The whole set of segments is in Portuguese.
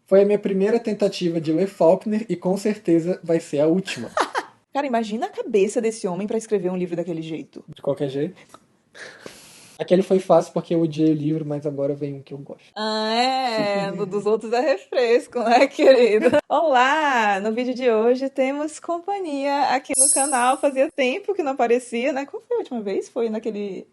Foi a minha primeira tentativa de ler Faulkner e com certeza vai ser a última. Cara, imagina a cabeça desse homem pra escrever um livro daquele jeito. De qualquer jeito. Aquele foi fácil porque eu odiei o livro, mas agora vem um que eu gosto. Ah, é. No dos outros é refresco, né, querido? Olá! No vídeo de hoje temos companhia aqui no canal. Fazia tempo que não aparecia, né? Qual foi a última vez? Foi naquele.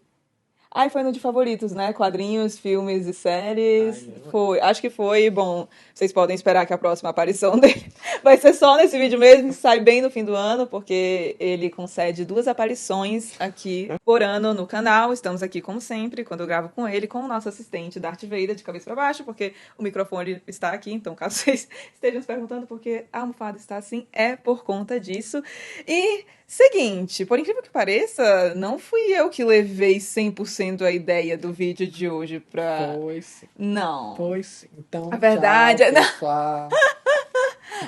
Ai, foi no de favoritos, né? Quadrinhos, filmes e séries. Foi, acho que foi. Bom, vocês podem esperar que a próxima aparição dele vai ser só nesse vídeo mesmo, sai bem no fim do ano, porque ele concede 2 aparições aqui por ano no canal. Estamos aqui, como sempre, quando eu gravo com ele, com o nosso assistente Darth Vader, de cabeça para baixo, porque o microfone está aqui. Então, caso vocês estejam se perguntando por que a almofada está assim, é por conta disso. E seguinte, por incrível que pareça, não fui eu que levei 100% a ideia do vídeo de hoje pra... Pois, Não. pois. Então, A verdade tchau, é... pessoal.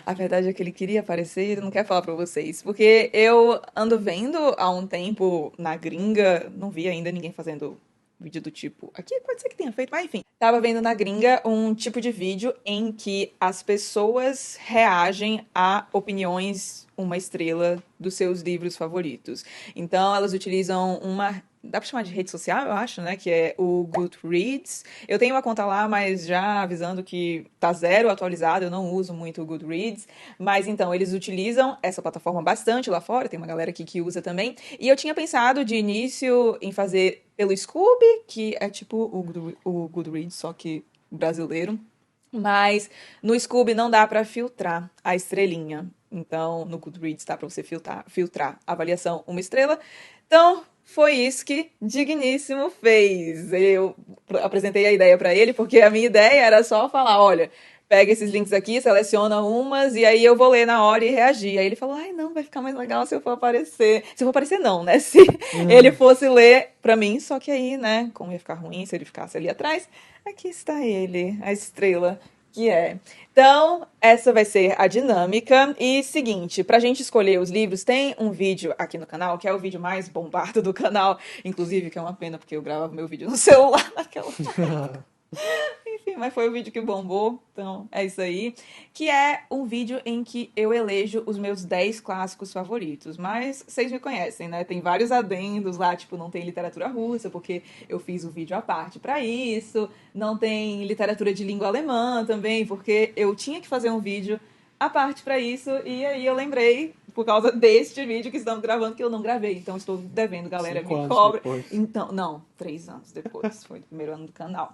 A verdade é que ele queria aparecer e ele não quer falar pra vocês. Porque eu ando vendo há um tempo na gringa, não vi ainda ninguém fazendo vídeo do tipo. Aqui pode ser que tenha feito, mas enfim. Tava vendo na gringa um tipo de vídeo em que as pessoas reagem a opiniões uma estrela dos seus livros favoritos. Então elas utilizam uma... Dá pra chamar de rede social, eu acho, né? Que é o Goodreads. Eu tenho uma conta lá, mas já avisando que tá zero atualizado, eu não uso muito o Goodreads. Mas então, eles utilizam essa plataforma bastante lá fora, tem uma galera aqui que usa também. E eu tinha pensado de início em fazer pelo Scoob, que é tipo o Goodreads, só que brasileiro. Mas no Scoob não dá pra filtrar a estrelinha. Então, no Goodreads dá pra você filtrar a avaliação 1 estrela. Então, foi isso que Digníssimo fez. Eu apresentei a ideia pra ele, porque a minha ideia era só falar, olha, pega esses links aqui, seleciona umas, e aí eu vou ler na hora e reagir. Aí ele falou, ai não, vai ficar mais legal se eu for aparecer. Se eu for aparecer não, né? Se ele fosse ler pra mim, só que aí, né, como ia ficar ruim se ele ficasse ali atrás, aqui está ele, a estrela que é. Então, essa vai ser a dinâmica. E seguinte, pra gente escolher os livros, tem um vídeo aqui no canal, que é o vídeo mais bombado do canal. Inclusive, que é uma pena, porque eu gravava meu vídeo no celular naquela... Enfim, mas foi o vídeo que bombou, então é isso aí. Que é um vídeo em que eu elejo os meus 10 clássicos favoritos. Mas vocês me conhecem, né? Tem vários adendos lá, tipo, não tem literatura russa, porque eu fiz o vídeo à parte pra isso. Não tem literatura de língua alemã também, porque eu tinha que fazer um vídeo à parte pra isso. E aí eu lembrei, por causa deste vídeo que estamos gravando, que eu não gravei. Então estou devendo, galera, 5 me anos cobra. depois. Então, não, 3 anos depois. Foi o primeiro ano do canal.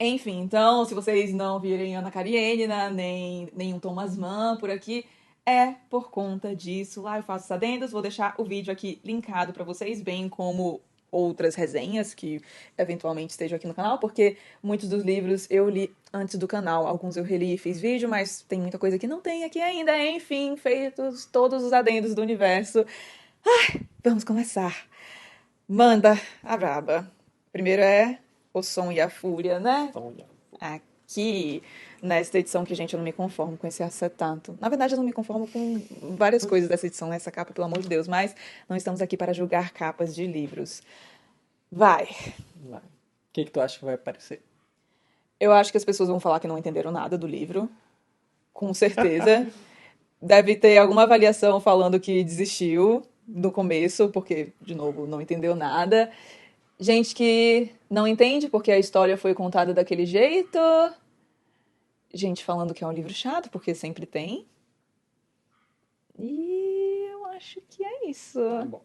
Enfim, então, se vocês não virem Ana Karenina, nem nenhum Thomas Mann por aqui, é por conta disso. Lá eu faço os adendos, vou deixar o vídeo aqui linkado pra vocês, bem como outras resenhas que eventualmente estejam aqui no canal, porque muitos dos livros eu li antes do canal, alguns eu reli e fiz vídeo, mas tem muita coisa que não tem aqui ainda. Enfim, feitos todos os adendos do universo. Ai, vamos começar. Manda a braba. Primeiro é O Som e a Fúria, né? Aqui, nesta edição que, gente, eu não me conformo com esse acetato. Na verdade, eu não me conformo com várias coisas dessa edição, nessa capa, pelo amor de Deus, mas não estamos aqui para julgar capas de livros. Vai. Vai. O que tu acha que vai aparecer? Eu acho que as pessoas vão falar que não entenderam nada do livro. Com certeza. Deve ter alguma avaliação falando que desistiu no começo, porque, de novo, não entendeu nada. Gente que não entende porque a história foi contada daquele jeito. Gente falando que é um livro chato, porque sempre tem. E eu acho que é isso. Tá bom.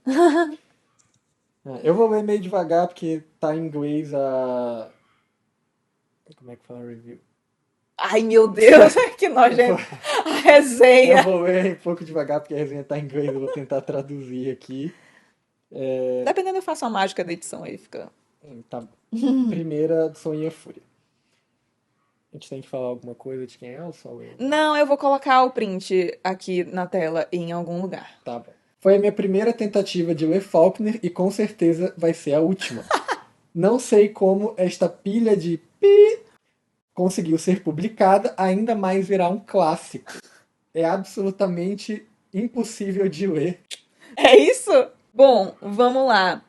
Eu vou ler meio devagar, porque tá em inglês a... Como é que fala a review? Ai, meu Deus, que nojento. A resenha. Eu vou ler um pouco devagar, porque a resenha tá em inglês, eu vou tentar traduzir aqui. Dependendo, eu faço a mágica da edição, aí fica... Tá bom. Primeira, Sonho e a Fúria. A gente tem que falar alguma coisa de quem é ou só eu? Não, eu vou colocar o print aqui na tela em algum lugar. Tá bom. Foi a minha primeira tentativa de ler Faulkner e com certeza vai ser a última. Não sei como esta pilha de pi conseguiu ser publicada, ainda mais virar um clássico. É absolutamente impossível de ler. É isso? Bom, vamos lá.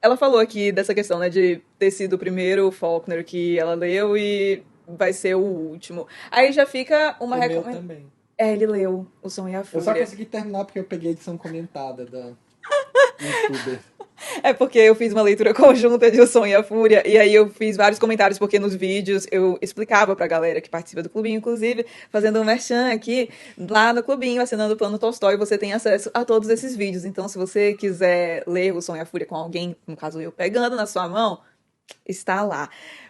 Ela falou aqui dessa questão, né, de ter sido o primeiro Faulkner que ela leu e vai ser o último. Aí já fica uma O meu recomendação. também. Ele leu O Som e a Eu só Fúria. consegui terminar porque eu peguei a edição comentada da YouTuber. É porque eu fiz uma leitura conjunta de O Som e a Fúria, e aí eu fiz vários comentários, porque nos vídeos eu explicava pra galera que participa do clubinho, inclusive, fazendo um merchan aqui, lá no clubinho, assinando o Plano Tolstói, você tem acesso a todos esses vídeos. Então, se você quiser ler O Som e a Fúria com alguém, no caso eu, pegando na sua mão, está lá.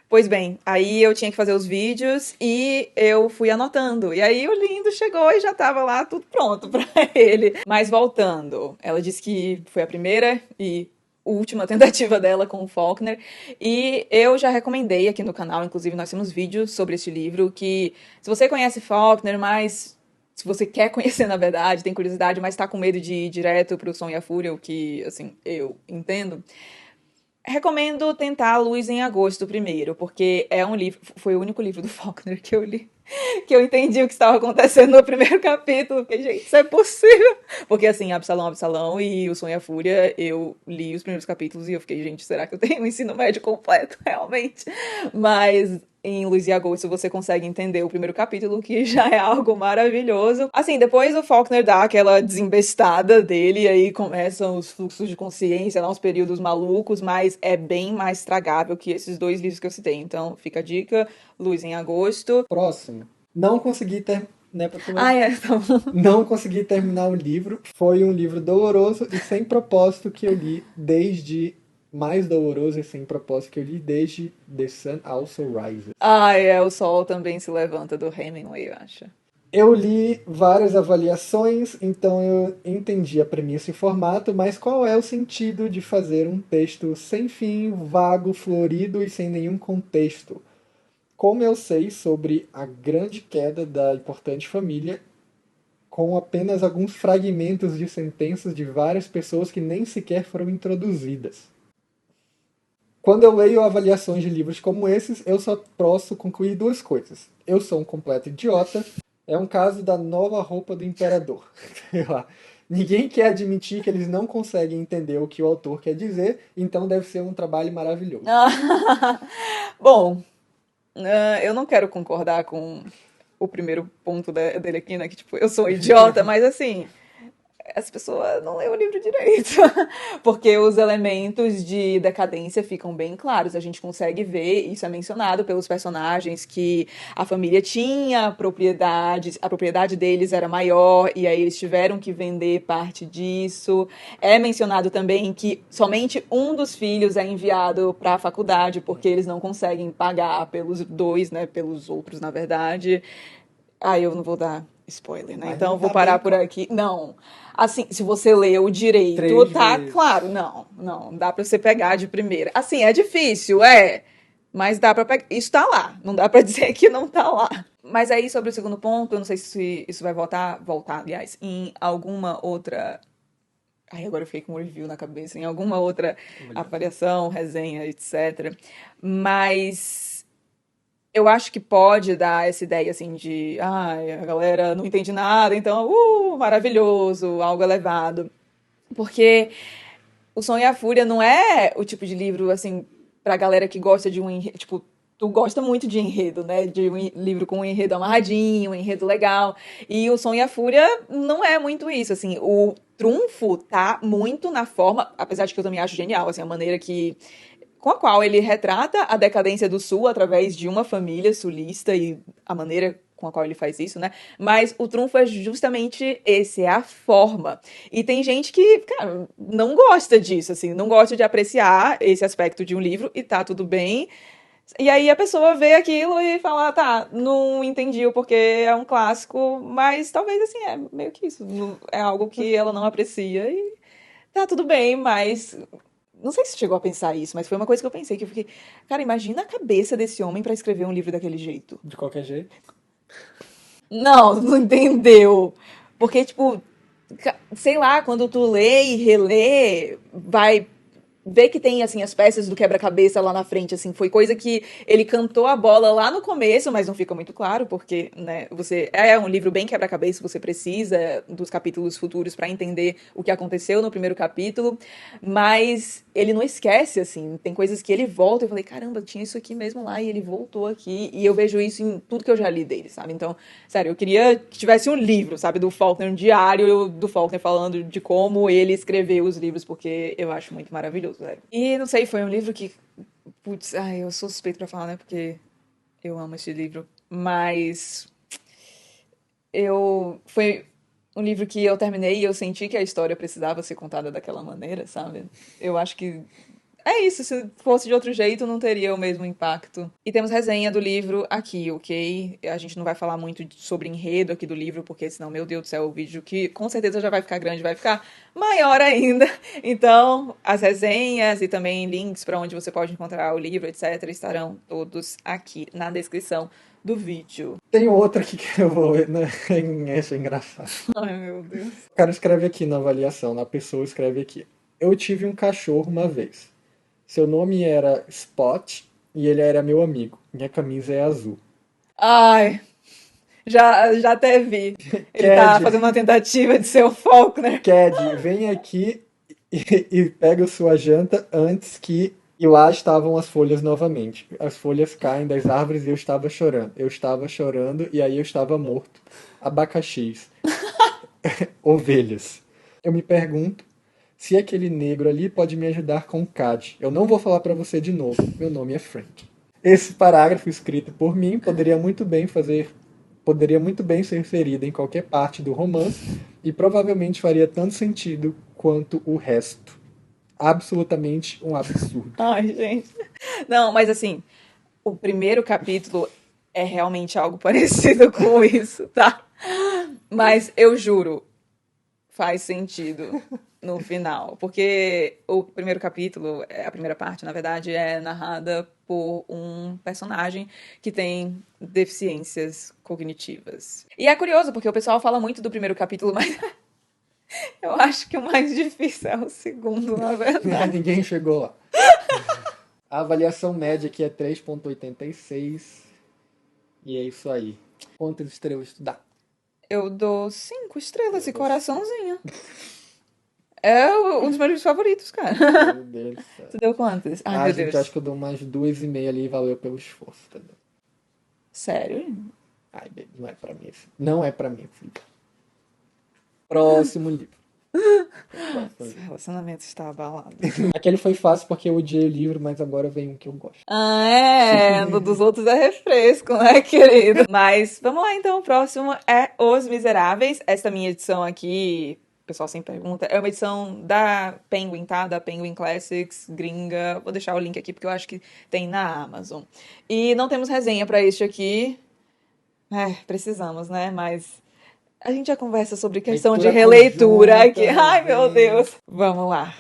Pois bem, aí eu tinha que fazer os vídeos e eu fui anotando. E aí o lindo chegou e já tava lá tudo pronto pra ele. Mas voltando, ela disse que foi a primeira e última tentativa dela com o Faulkner. E eu já recomendei aqui no canal, inclusive nós temos vídeos sobre este livro, que se você conhece Faulkner, mas se você quer conhecer na verdade, tem curiosidade, mas tá com medo de ir direto pro Som e a Fúria, o que, assim, eu entendo. Recomendo tentar A Luz em Agosto primeiro, porque é um livro, foi o único livro do Faulkner que eu li, que eu entendi o que estava acontecendo no primeiro capítulo. Fiquei, gente, isso é possível? Porque assim, Absalão, Absalão e O Sonho e a Fúria, eu li os primeiros capítulos e eu fiquei, gente, será que eu tenho um ensino médio completo, realmente? Mas em Luz e Agosto você consegue entender o primeiro capítulo, que já é algo maravilhoso. Assim, depois o Faulkner dá aquela desembestada dele, e aí começam os fluxos de consciência, lá, uns períodos malucos, mas é bem mais tragável que esses dois livros que eu citei. Então, fica a dica, Luz em Agosto. Próximo. Não consegui ter... Né, pra tu ler? Ah, é, então... Não consegui terminar o livro. Foi um livro doloroso e sem propósito que eu li desde... Mais doloroso e sem propósito que eu li desde The Sun Also Rises. Ah, é, O Sol Também Se Levanta, do Hemingway, eu acho. Eu li várias avaliações, então eu entendi a premissa e formato, mas qual é o sentido de fazer um texto sem fim, vago, florido e sem nenhum contexto? Como eu sei sobre a grande queda da importante família, com apenas alguns fragmentos de sentenças de várias pessoas que nem sequer foram introduzidas? Quando eu leio avaliações de livros como esses, eu só posso concluir duas coisas. Eu sou um completo idiota. É um caso da nova roupa do imperador. Sei lá. Ninguém quer admitir que eles não conseguem entender o que o autor quer dizer, então deve ser um trabalho maravilhoso. Bom, eu não quero concordar com o primeiro ponto dele aqui, né? Que, tipo, eu sou idiota, mas assim, as pessoas não lêem o livro direito. Porque os elementos de decadência ficam bem claros. A gente consegue ver, isso é mencionado pelos personagens, que a família tinha propriedades, a propriedade deles era maior, e aí eles tiveram que vender parte disso. É mencionado também que somente um dos filhos é enviado para a faculdade, porque eles não conseguem pagar pelos dois, né? Pelos outros, na verdade. Ah, eu não vou dar spoiler, né? Mas Então não eu vou tá parar bem por aqui. Não. Assim, se você leu direito, 3 tá vezes. claro. Não, não. Dá pra você pegar de primeira. Assim, é difícil, é. Mas dá pra pegar. Isso tá lá. Não dá pra dizer que não tá lá. Mas aí, sobre o segundo ponto, eu não sei se isso vai voltar, aliás, em alguma outra. Ai, agora eu fiquei com um review na cabeça, em alguma outra avaliação, resenha, etc. Mas eu acho que pode dar essa ideia, assim, de ai, a galera não entende nada, então, maravilhoso, algo elevado. Porque O Som e a Fúria não é o tipo de livro, assim, pra galera que gosta de um enredo, tipo, tu gosta muito de enredo, né? De um livro com um enredo amarradinho, um enredo legal. E O Som e a Fúria não é muito isso, assim. O trunfo tá muito na forma, apesar de que eu também acho genial, assim, a maneira que com a qual ele retrata a decadência do Sul através de uma família sulista e a maneira com a qual ele faz isso, né? Mas o trunfo é justamente esse, é a forma. E tem gente que, cara, não gosta disso, assim, não gosta de apreciar esse aspecto de um livro e tá tudo bem. E aí a pessoa vê aquilo e fala, tá, não entendi o porquê, é um clássico, mas talvez, assim, é meio que isso. É algo que ela não aprecia e tá tudo bem, mas não sei se você chegou a pensar isso, mas foi uma coisa que eu pensei, que eu fiquei, cara, imagina a cabeça desse homem pra escrever um livro daquele jeito. De qualquer jeito. Não, não entendeu. Porque, tipo, sei lá, quando tu lê e relê, vai vê que tem, assim, as peças do quebra-cabeça lá na frente, assim, foi coisa que ele cantou a bola lá no começo, mas não fica muito claro, porque, né, é um livro bem quebra-cabeça, você precisa dos capítulos futuros para entender o que aconteceu no primeiro capítulo, mas ele não esquece, assim, tem coisas que ele volta, eu falei, caramba, tinha isso aqui mesmo lá, e ele voltou aqui, e eu vejo isso em tudo que eu já li dele, sabe? Então, sério, eu queria que tivesse um livro, sabe, do Faulkner, um diário do Faulkner falando de como ele escreveu os livros, porque eu acho muito maravilhoso, sério. E, não sei, foi um livro que, putz, ai, eu sou suspeito pra falar, né, porque eu amo esse livro, mas foi um livro que eu terminei e eu senti que a história precisava ser contada daquela maneira, sabe? Eu acho que é isso, se fosse de outro jeito não teria o mesmo impacto. E temos resenha do livro aqui, ok? A gente não vai falar muito sobre enredo aqui do livro, porque senão, meu Deus do céu, o vídeo que com certeza já vai ficar grande, vai ficar maior ainda. Então, as resenhas e também links para onde você pode encontrar o livro, etc., estarão todos aqui na descrição do vídeo. Tem outra aqui que eu vou ler, né? Essa é engraçado. Ai, meu Deus. O cara escreve aqui na avaliação, a pessoa escreve aqui. Eu tive um cachorro uma vez. Seu nome era Spot e ele era meu amigo. Minha camisa é azul. Ai, já até vi. Ele tá Cad, fazendo uma tentativa de ser o Faulkner. Cad, vem aqui e pega sua janta antes que... E lá estavam as folhas novamente. As folhas caem das árvores e eu estava chorando. Eu estava chorando e aí eu estava morto. Abacaxis. Ovelhas. Eu me pergunto se aquele negro ali pode me ajudar com o CAD. Eu não vou falar para você de novo. Meu nome é Frank. Esse parágrafo escrito por mim poderia muito bem ser inserido em qualquer parte do romance e provavelmente faria tanto sentido quanto o resto. Absolutamente um absurdo. Ai, gente. Não, mas assim, o primeiro capítulo é realmente algo parecido com isso, tá? Mas eu juro, faz sentido no final. Porque o primeiro capítulo, a primeira parte, na verdade, é narrada por um personagem que tem deficiências cognitivas. E é curioso, porque o pessoal fala muito do primeiro capítulo, mas eu acho que o mais difícil é o segundo, na verdade. Ninguém chegou lá. A avaliação média aqui é 3,86. E é isso aí. Quantas estrelas tu dá? Eu dou 5 estrelas e coraçãozinho. É um dos meus livros favoritos, cara. Meu Deus do céu. Tu deu quantas? Ai, meu Gente, Deus. acho que eu dou umas 2,5 ali e valeu pelo esforço, entendeu? Sério? Ai, baby, não é pra mim. Não é pra mim, filho. Próximo livro. Esse relacionamento está abalado. Aquele foi fácil porque eu odiei o livro, mas agora vem um que eu gosto. Ah, é. No dos outros é refresco, né, querido? Mas vamos lá, então. O próximo é Os Miseráveis. Esta minha edição aqui, o pessoal sempre pergunta, é uma edição da Penguin, tá? Da Penguin Classics, gringa. Vou deixar o link aqui porque eu acho que tem na Amazon. E não temos resenha pra este aqui. Precisamos, né? Mas a gente já conversa sobre questão de Leitura releitura conjunta, aqui. Ai, meu vem. Deus. Vamos lá.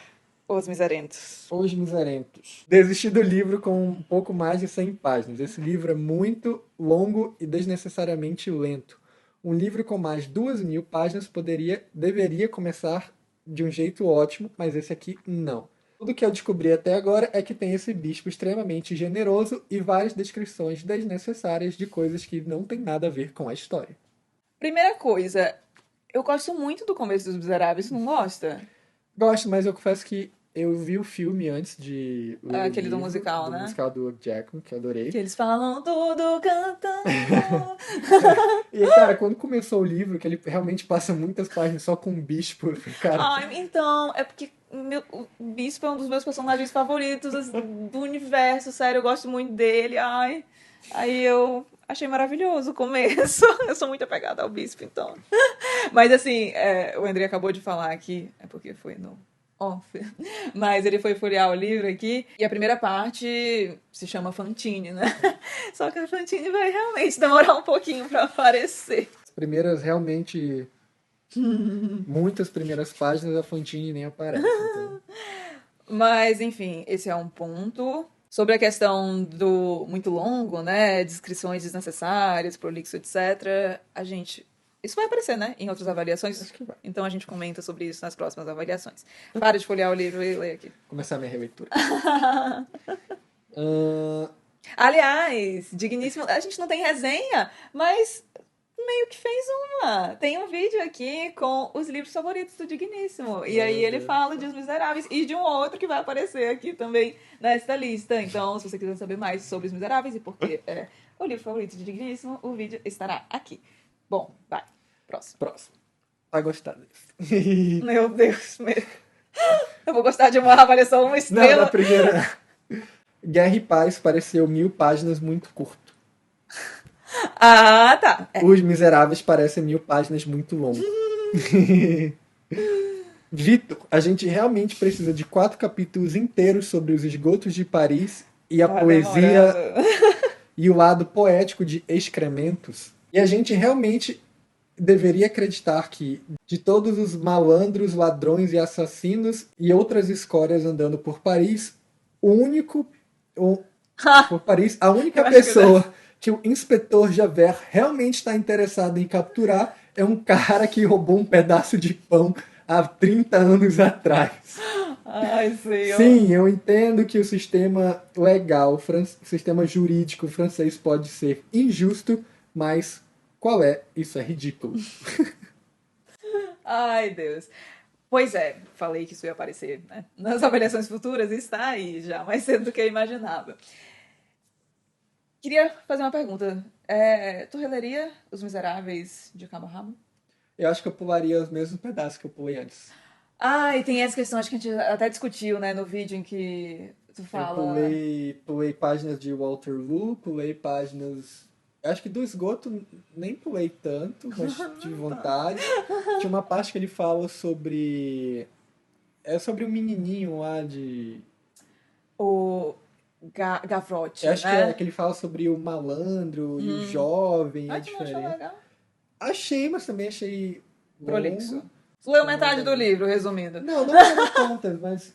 Os Miserentos. Os Miserentos. Desisti do livro com um pouco mais de 100 páginas. Esse livro é muito longo e desnecessariamente lento. Um livro com mais de 2.000 páginas deveria começar de um jeito ótimo, mas esse aqui não. Tudo que eu descobri até agora é que tem esse bispo extremamente generoso e várias descrições desnecessárias de coisas que não tem nada a ver com a história. Primeira coisa, eu gosto muito do começo dos Miseráveis, não gosta? Gosto, mas eu confesso que eu vi o filme antes de ler o Aquele do livro, musical, né? do musical do Hugh Jackman, que eu adorei. Que eles falam tudo cantando. E, cara, quando começou o livro, que ele realmente passa muitas páginas só com um bispo, eu falei, cara, Ai, então, é porque o Bispo é um dos meus personagens favoritos do universo, sério, eu gosto muito dele. Ai, aí eu achei maravilhoso o começo. Eu sou muito apegada ao Bispo, então. Mas assim, o André acabou de falar aqui, é porque foi no off, mas ele foi folhear o livro aqui, e a primeira parte se chama Fantine, né? Só que a Fantine vai realmente demorar um pouquinho pra aparecer. as primeiras realmente... muitas primeiras páginas a Fantine nem aparece. Então... Mas, enfim, esse é um ponto. Sobre a questão do muito longo, né? Descrições desnecessárias, prolixo, etc. Isso vai aparecer, né? Em outras avaliações. Acho que vai. Então a gente comenta sobre isso nas próximas avaliações. Para de folhear o livro e ler aqui. Começar a minha releitura. Aliás, Digníssimo, a gente não tem resenha, mas meio que fez uma. Tem um vídeo aqui com os livros favoritos do Digníssimo. E aí ele fala de Os Miseráveis e de um outro que vai aparecer aqui também nesta lista. Então, se você quiser saber mais sobre Os Miseráveis e por que é o livro favorito de Digníssimo, o vídeo estará aqui. Bom, vai. Próximo. Vai gostar desse. Meu Deus, eu vou gostar de uma avaliação, uma estrela. Não, da primeira. Guerra e Paz pareceu 1000 páginas muito curto. Ah, tá. Os Miseráveis parecem 1000 páginas muito longo. Vitor, a gente realmente precisa de 4 capítulos inteiros sobre os esgotos de Paris e a poesia e o lado poético de Excrementos. E a gente realmente deveria acreditar que, de todos os malandros, ladrões e assassinos e outras escórias andando por Paris, a única pessoa que o inspetor Javert realmente está interessado em capturar é um cara que roubou um pedaço de pão há 30 anos atrás. Ai, senhor. Sim, eu entendo que o sistema legal, o sistema jurídico francês pode ser injusto, mas qual é? Isso é ridículo. Ai, Deus. Pois é, falei que isso ia aparecer, né? Nas avaliações futuras, está aí já, mais cedo do que eu imaginava. Queria fazer uma pergunta. Tu releria Os Miseráveis de cabo a rabo? Eu acho que eu pularia os mesmos pedaços que eu pulei antes. Ah, e tem essa questão, acho que a gente até discutiu, né, no vídeo em que tu fala... Eu pulei páginas de Waterloo, pulei páginas... Acho que do esgoto nem pulei tanto, mas tive vontade. Tinha uma parte que ele fala sobre... É sobre o menininho lá de... O Gavroche, Acho né? que ele fala sobre o malandro e o jovem, Ah, é tu não achou diferente. legal? Achei, mas também achei Prolixo. longo. Tu leu metade do livro, resumindo. Não lembro contas, mas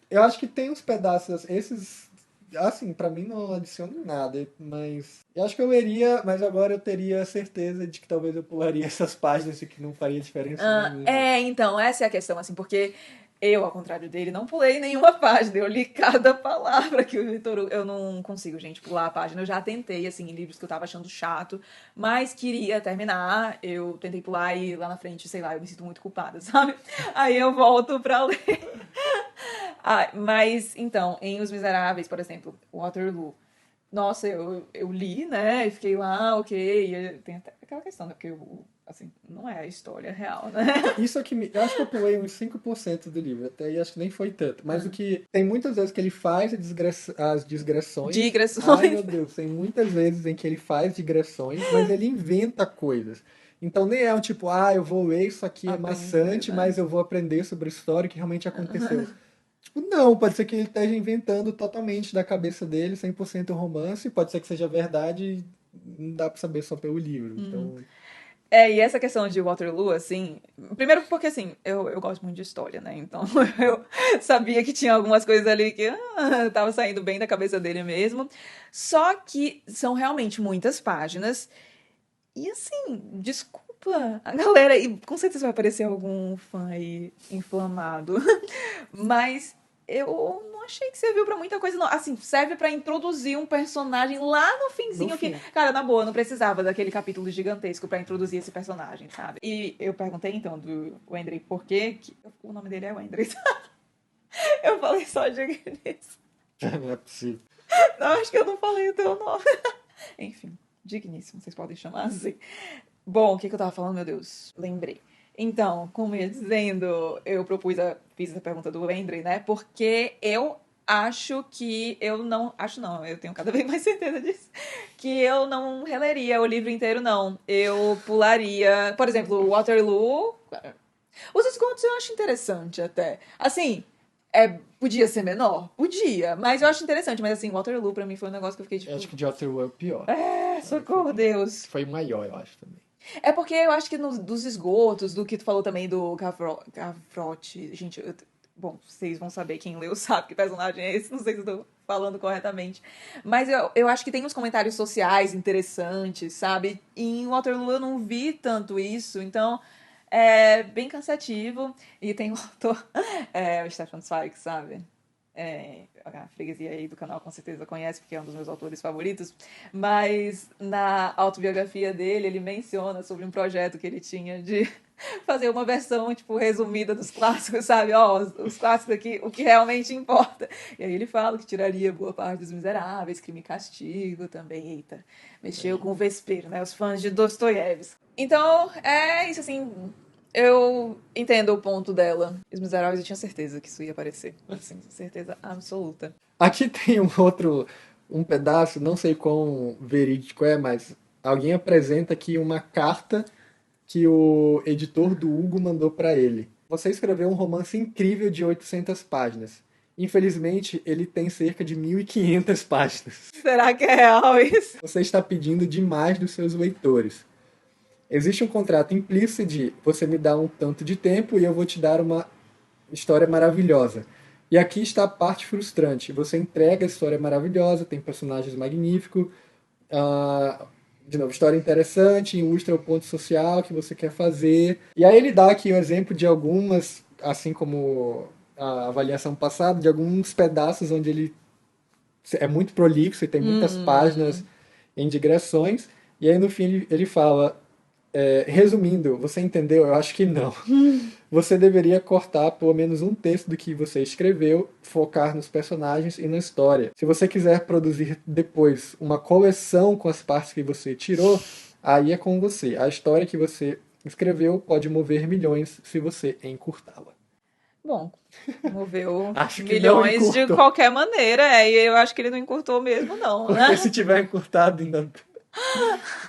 eu acho que tem uns pedaços, esses, assim, pra mim não adicionam nada, mas eu acho que eu leria, mas agora eu teria certeza de que talvez eu pularia essas páginas e que não faria diferença nenhuma. Então, essa é a questão, assim, porque eu, ao contrário dele, não pulei nenhuma página, eu li cada palavra que o Vitor... Eu não consigo, gente, pular a página, eu já tentei, assim, em livros que eu tava achando chato, mas queria terminar, eu tentei pular e lá na frente, sei lá, eu me sinto muito culpada, sabe? Aí eu volto pra ler. Mas, então, em Os Miseráveis, por exemplo, Waterloo, nossa, eu li, né, e fiquei lá, ok, e tem até aquela questão, né, porque assim, não é a história real, né? Isso é que eu acho que eu pulei uns 5% do livro, até aí acho que nem foi tanto. Mas o que tem muitas vezes que ele faz as digressões. Digressões. Ai, meu Deus, tem muitas vezes em que ele faz digressões, mas ele inventa coisas. Então nem é um tipo, eu vou ler isso aqui, é maçante, né? mas eu vou aprender sobre a história que realmente aconteceu. Tipo, não, pode ser que ele esteja inventando totalmente da cabeça dele, 100% romance, pode ser que seja verdade, não dá pra saber só pelo livro. Então... E essa questão de Waterloo, assim... Primeiro porque, assim, eu gosto muito de história, né? Então, eu sabia que tinha algumas coisas ali que tava saindo bem da cabeça dele mesmo. Só que são realmente muitas páginas. E, assim, desculpa a galera. E com certeza vai aparecer algum fã aí inflamado. Mas... eu não achei que serviu pra muita coisa, não. Assim, serve pra introduzir um personagem lá no finzinho que... Cara, na boa, não precisava daquele capítulo gigantesco pra introduzir esse personagem, sabe? E eu perguntei, então, do Wendry por quê que... O nome dele é Wendry, sabe? Eu falei só Digníssimo. Não é possível. Não, acho que eu não falei o teu nome. Enfim, Digníssimo, vocês podem chamar assim. Bom, o que eu tava falando, meu Deus? Lembrei. Então, como eu ia dizendo, eu fiz essa pergunta do Wendry, né? Porque eu acho que eu não... Acho não, eu tenho cada vez mais certeza disso. Que eu não releria o livro inteiro, não. Eu pularia... Por exemplo, Waterloo... Os esgotos eu acho interessante até. Assim, podia ser menor? Podia, mas eu acho interessante. Mas assim, Waterloo pra mim foi um negócio que eu fiquei tipo... Eu acho que de Waterloo é o pior. Socorro, Deus. Foi o maior, eu acho, também. É porque eu acho que dos esgotos, do que tu falou também do Gavroche, gente, Bom, vocês vão saber, quem leu sabe que personagem é esse, não sei se eu tô falando corretamente. Mas eu acho que tem uns comentários sociais interessantes, sabe? E em Waterloo eu não vi tanto isso, então é bem cansativo. E tem o autor, o Stefan Zweig, sabe? A freguesia aí do canal com certeza conhece, porque é um dos meus autores favoritos, mas na autobiografia dele, ele menciona sobre um projeto que ele tinha de fazer uma versão, tipo, resumida dos clássicos, sabe? Ó, os clássicos aqui, o que realmente importa. E aí ele fala que tiraria boa parte dos Miseráveis, Crime e Castigo também, eita, mexeu com o vespeiro, né? Os fãs de Dostoiévski. Então, é isso, assim, eu entendo o ponto dela. Os Miseráveis, eu tinha certeza que isso ia aparecer. Assim, certeza absoluta. Aqui tem um pedaço, não sei quão verídico é, mas alguém apresenta aqui uma carta que o editor do Hugo mandou para ele. Você escreveu um romance incrível de 800 páginas. Infelizmente, ele tem cerca de 1.500 páginas. Será que é real isso? Você está pedindo demais dos seus leitores. Existe um contrato implícito de você me dá um tanto de tempo e eu vou te dar uma história maravilhosa. E aqui está a parte frustrante. Você entrega a história maravilhosa, tem personagens magníficos, de novo, história interessante, ilustra o ponto social que você quer fazer. E aí ele dá aqui um exemplo de algumas, assim como a avaliação passada, de alguns pedaços onde ele é muito prolixo e tem muitas páginas em digressões. E aí no fim ele fala, resumindo, você entendeu? Eu acho que não. Você deveria cortar pelo menos um terço do que você escreveu, focar nos personagens e na história. Se você quiser produzir depois uma coleção com as partes que você tirou, aí é com você. A história que você escreveu pode mover milhões se você encurtá-la. Bom, moveu Acho que milhões não de encurtou. qualquer maneira, e eu acho que ele não encurtou mesmo, não, Porque né? se tiver encurtado, ainda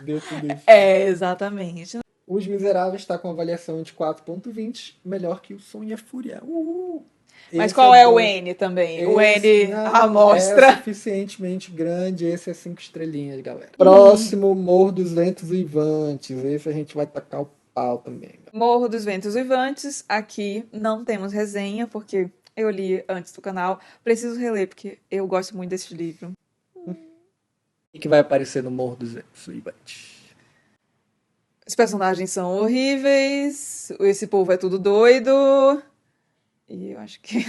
deu tudo isso. Exatamente. Os Miseráveis está com avaliação de 4.20, melhor que o Som e a Fúria. Mas Esse qual é o bom. N também? O Esse N não amostra. é suficientemente grande. Esse é 5 estrelinhas, galera. Próximo, Morro dos Ventos Uivantes. Esse a gente vai tacar o pau também. Morro dos Ventos Uivantes. Aqui não temos resenha, porque eu li antes do canal. Preciso reler, porque eu gosto muito desse livro. O que vai aparecer no Morro dos Ventos Uivantes? Os personagens são horríveis, esse povo é tudo doido. E eu acho que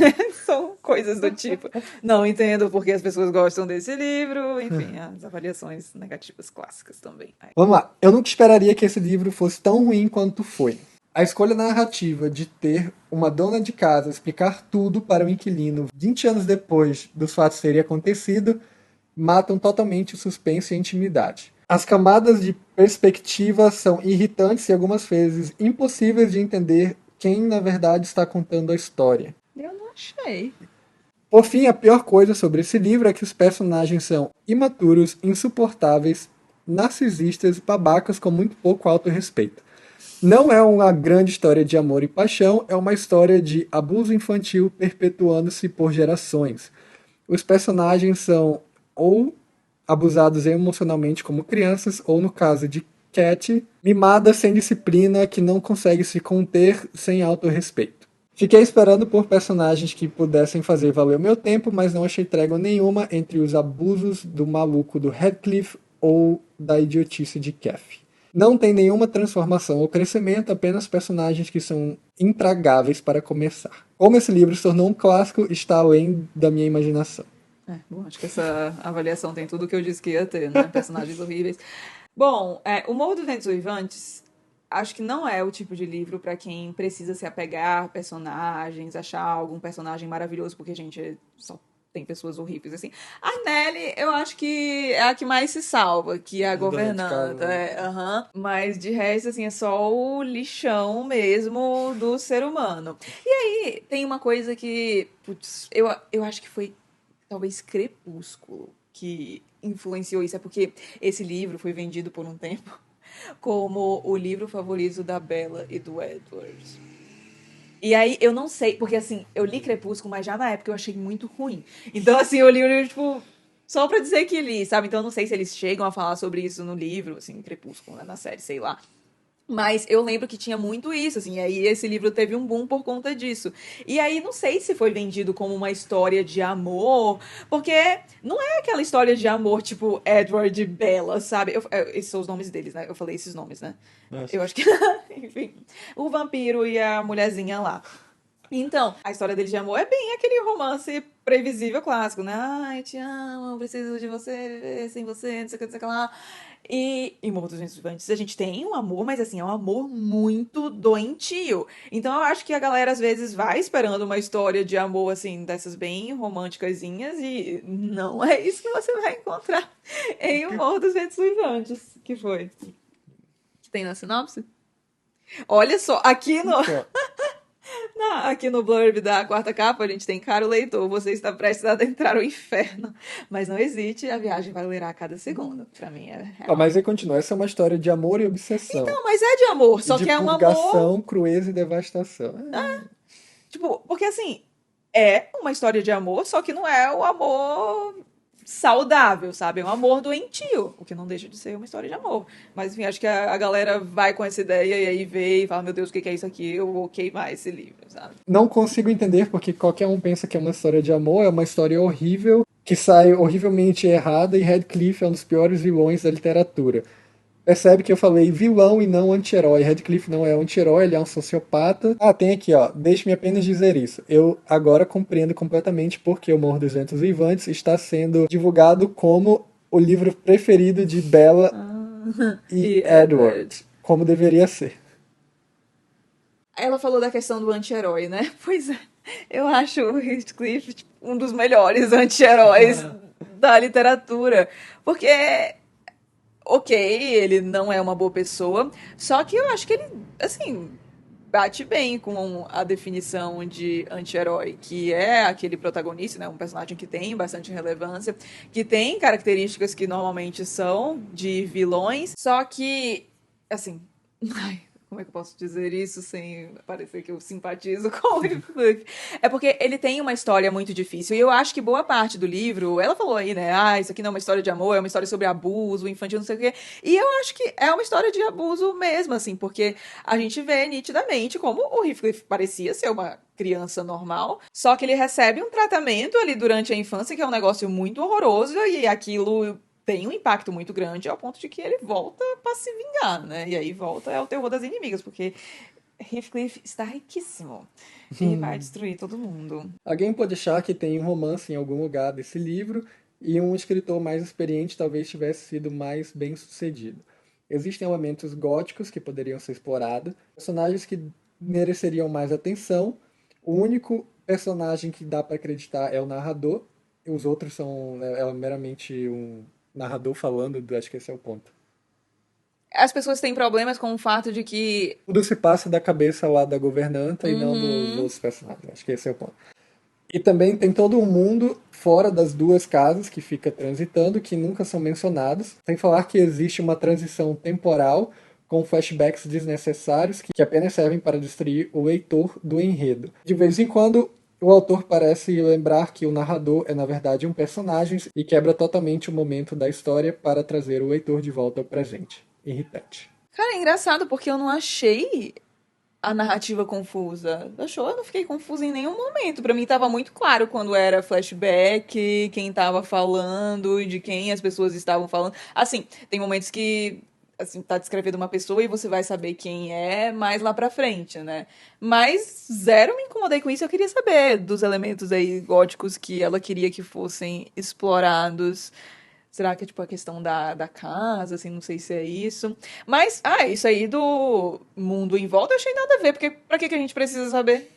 são coisas do tipo. Não entendo porque as pessoas gostam desse livro. Enfim, as avaliações negativas clássicas também. Vamos lá. Eu nunca esperaria que esse livro fosse tão ruim quanto foi. A escolha narrativa de ter uma dona de casa explicar tudo para o inquilino 20 anos depois dos fatos terem acontecido matam totalmente o suspense e a intimidade. As camadas de perspectiva são irritantes e algumas vezes impossíveis de entender quem na verdade está contando a história. Eu não achei. Por fim, a pior coisa sobre esse livro é que os personagens são imaturos, insuportáveis, narcisistas, babacas com muito pouco autorrespeito. Não é uma grande história de amor e paixão, é uma história de abuso infantil perpetuando-se por gerações. Os personagens são ou abusados emocionalmente como crianças, ou no caso de Cat, mimada sem disciplina que não consegue se conter sem autorrespeito. Fiquei esperando por personagens que pudessem fazer valer o meu tempo, mas não achei trégua nenhuma entre os abusos do maluco do Radcliffe ou da idiotice de Kathy. Não tem nenhuma transformação ou crescimento, apenas personagens que são intragáveis para começar. Como esse livro se tornou um clássico, está além da minha imaginação. Bom, acho que essa avaliação tem tudo o que eu disse que ia ter, né? Personagens horríveis. Bom, o Morro dos Ventos Uivantes, acho que não é o tipo de livro para quem precisa se apegar a personagens, achar algum personagem maravilhoso, porque, gente, só tem pessoas horríveis, assim. A Nelly, eu acho que é a que mais se salva, que é a governanta. Mas, de resto, assim, é só o lixão mesmo do ser humano. E aí, tem uma coisa que, putz, eu acho que foi talvez Crepúsculo que influenciou isso. É porque esse livro foi vendido por um tempo como o livro favorito da Bella e do Edward. E aí, eu não sei, porque assim, eu li Crepúsculo, mas já na época eu achei muito ruim. Então, assim, eu li o livro, tipo, só pra dizer que li, sabe? Então, eu não sei se eles chegam a falar sobre isso no livro, assim, Crepúsculo, né, na série, sei lá. Mas eu lembro que tinha muito isso, assim, e aí esse livro teve um boom por conta disso. E aí não sei se foi vendido como uma história de amor, porque não é aquela história de amor tipo Edward e Bella, sabe? Esses são os nomes deles, né? Eu falei esses nomes, né? Nossa. Eu acho que. Enfim. O vampiro e a mulherzinha lá. Então, a história deles de amor é bem aquele romance previsível clássico, né? Ai, te amo, preciso de você, viver sem você, não sei o que, não sei o que lá. E Morro dos Ventos Vivantes, a gente tem um amor, mas assim, é um amor muito doentio. Então eu acho que a galera às vezes vai esperando uma história de amor, assim, dessas bem românticasinhas, e não é isso que você vai encontrar em O Morro dos Ventos Vivantes, que foi. Que tem na sinopse? Olha só, Então, aqui no blurb da quarta capa, a gente tem: caro leitor, você está prestes a adentrar o inferno. Mas não hesite, a viagem valerá a cada segundo. Pra mim é real. mas aí continua. Essa é uma história de amor e obsessão. Não, mas é de amor, E só de que é um amor. purgação, crueza e devastação. Tipo, porque assim, é uma história de amor, só que não é o amor saudável, sabe? É um amor doentio, o que não deixa de ser uma história de amor. Mas enfim, acho que a galera vai com essa ideia e aí vê e fala: meu Deus, o que é isso aqui? Eu vou queimar esse livro, sabe? Não consigo entender porque qualquer um pensa que é uma história de amor, é uma história horrível, que sai horrivelmente errada, e Radcliffe é um dos piores vilões da literatura. Percebe que eu falei vilão e não anti-herói. Radcliffe não é um anti-herói, ele é um sociopata. Ah, tem aqui, ó. Deixe-me apenas dizer isso. Eu agora compreendo completamente porque O Morro dos Ventos Vivantes está sendo divulgado como o livro preferido de Bella e E Edward, como deveria ser. ela falou da questão do anti-herói, né? Pois é. Eu acho o Heathcliff tipo, um dos melhores anti-heróis da literatura. Porque, ok, ele não é uma boa pessoa, só que eu acho que ele, assim, bate bem com a definição de anti-herói, que é aquele protagonista, né? Um personagem que tem bastante relevância, que tem características que normalmente são de vilões, só que, assim. Ai, como é que eu posso dizer isso sem parecer que eu simpatizo com o Heathcliff? É porque ele tem uma história muito difícil. E eu acho que boa parte do livro, ela falou aí, né? Ah, isso aqui não é uma história de amor, é uma história sobre abuso infantil, não sei o quê. E eu acho que é uma história de abuso mesmo, assim, porque a gente vê nitidamente como o Heathcliff parecia ser uma criança normal, só que ele recebe um tratamento ali durante a infância que é um negócio muito horroroso e aquilo tem um impacto muito grande ao ponto de que ele volta pra se vingar, né? E aí volta é o terror das inimigas, porque Heathcliff está riquíssimo e vai destruir todo mundo. Alguém pode achar que tem um romance em algum lugar desse livro e um escritor mais experiente talvez tivesse sido mais bem sucedido. Existem elementos góticos que poderiam ser explorados, personagens que mereceriam mais atenção. O único personagem que dá para acreditar é o narrador, e os outros são meramente um narrador falando, acho que esse é o ponto. As pessoas têm problemas com o fato de que. Tudo se passa da cabeça lá da governanta e não dos outros personagens. Acho que esse é o ponto. E também tem todo um mundo fora das duas casas que fica transitando, que nunca são mencionados. Sem falar que existe uma transição temporal com flashbacks desnecessários que apenas servem para distrair o leitor do enredo. De vez em quando, o autor parece lembrar que o narrador é, na verdade, um personagem e quebra totalmente o momento da história para trazer o leitor de volta ao presente. Irritante. Cara, é engraçado porque eu não achei a narrativa confusa. Achou? Eu não fiquei confusa em nenhum momento. Pra mim tava muito claro quando era flashback, quem tava falando, de quem as pessoas estavam falando. Assim, tem momentos que assim, tá descrevendo uma pessoa e você vai saber quem é mais lá pra frente, né? Mas zero me incomodei com isso. Eu queria saber dos elementos aí góticos que ela queria que fossem explorados. Será que é tipo a questão da casa, assim, não sei se é isso. Mas, isso aí do mundo em volta eu achei nada a ver, porque pra que a gente precisa saber?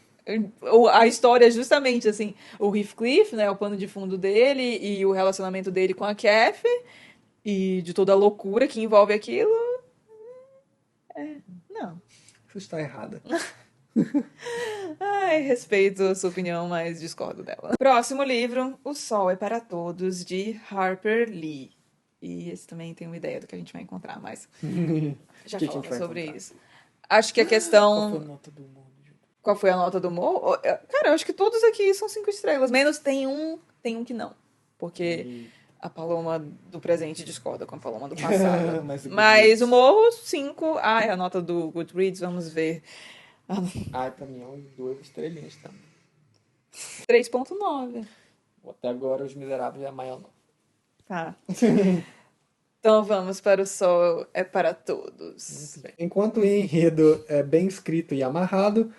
A história é justamente assim, o Heathcliff, né, o pano de fundo dele e o relacionamento dele com a Kathy e de toda a loucura que envolve aquilo. Não. Você está errada. Ai, respeito a sua opinião, mas discordo dela. Próximo livro, O Sol é para Todos, de Harper Lee. E esse também tem uma ideia do que a gente vai encontrar, mas já Que a gente falamos vai sobre encontrar? isso. Acho que a Qual foi questão... a nota do mundo? Qual foi a nota do humor? Cara, eu acho que todos aqui são 5 estrelas. Menos tem um que não. Porque A Paloma do presente discorda com a Paloma do passado. Mas o Mas Goodreads- o Morro, 5. Ah, é a nota do Goodreads, vamos ver. Ai, pra mim é um 2 estrelinhas também. 3,9. Até agora Os Miseráveis é a maior nota. Tá. Então vamos para O Sol é para Todos. Muito bem. Enquanto o enredo é bem escrito e amarrado,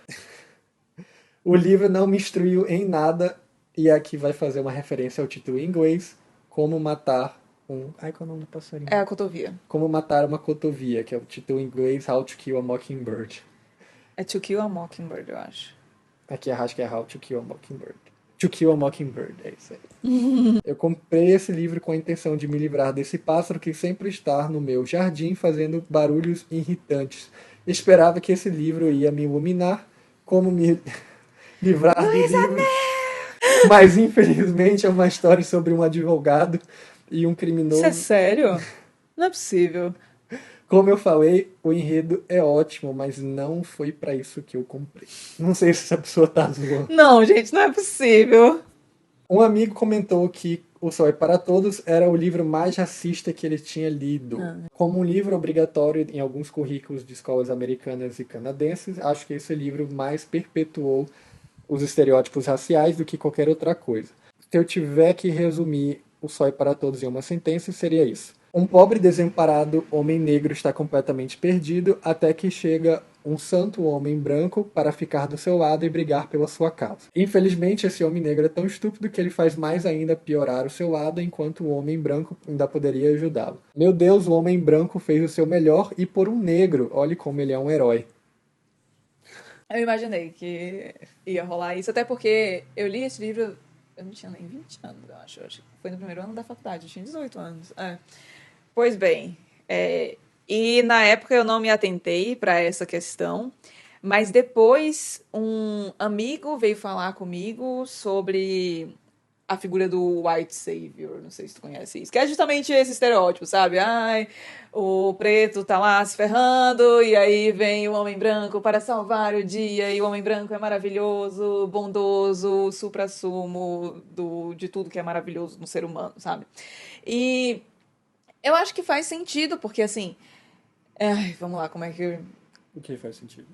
o livro não me instruiu em nada, e aqui vai fazer uma referência ao título em inglês, Como Matar um... Ai, qual é o nome do passarinho? É a cotovia. Como Matar uma Cotovia, que é o título em inglês How to Kill a Mockingbird. É To Kill a Mockingbird, eu acho. Aqui acho que é How to Kill a Mockingbird. To Kill a Mockingbird, é isso aí. Eu comprei esse livro com a intenção de me livrar desse pássaro que sempre está no meu jardim fazendo barulhos irritantes. Esperava que esse livro ia me iluminar, como me livrar do livro. Mas infelizmente é uma história sobre um advogado e um Isso é criminoso. sério? Não é possível. Como eu falei, o enredo é ótimo, mas não foi pra isso que eu comprei. Não sei se essa pessoa tá zoando. Não, gente, não é possível. Um amigo comentou que O Sol é para Todos era o livro mais racista que ele tinha lido. Como um livro obrigatório em alguns currículos de escolas americanas e canadenses, acho que esse livro mais perpetuou os estereótipos raciais do que qualquer outra coisa. Se eu tiver que resumir O Sol é para Todos em uma sentença, seria isso. Um pobre desamparado homem negro está completamente perdido até que chega um santo homem branco para ficar do seu lado e brigar pela sua causa. Infelizmente, esse homem negro é tão estúpido que ele faz mais ainda piorar o seu lado, enquanto o homem branco ainda poderia ajudá-lo. Meu Deus, o homem branco fez o seu melhor e por um negro, olhe como ele é um herói. Eu imaginei que ia rolar isso, até porque eu li esse livro, eu não tinha nem 20 anos, eu acho. Acho que foi no primeiro ano da faculdade, eu tinha 18 anos. Pois bem, e na época eu não me atentei para essa questão, mas depois um amigo veio falar comigo sobre a figura do White Savior, não sei se tu conhece isso, que é justamente esse estereótipo, sabe? Ai, o preto tá lá se ferrando, e aí vem o homem branco para salvar o dia, e o homem branco é maravilhoso, bondoso, suprassumo de tudo que é maravilhoso no ser humano, sabe? E eu acho que faz sentido, porque assim. Ai, vamos lá, como é que. O que faz sentido?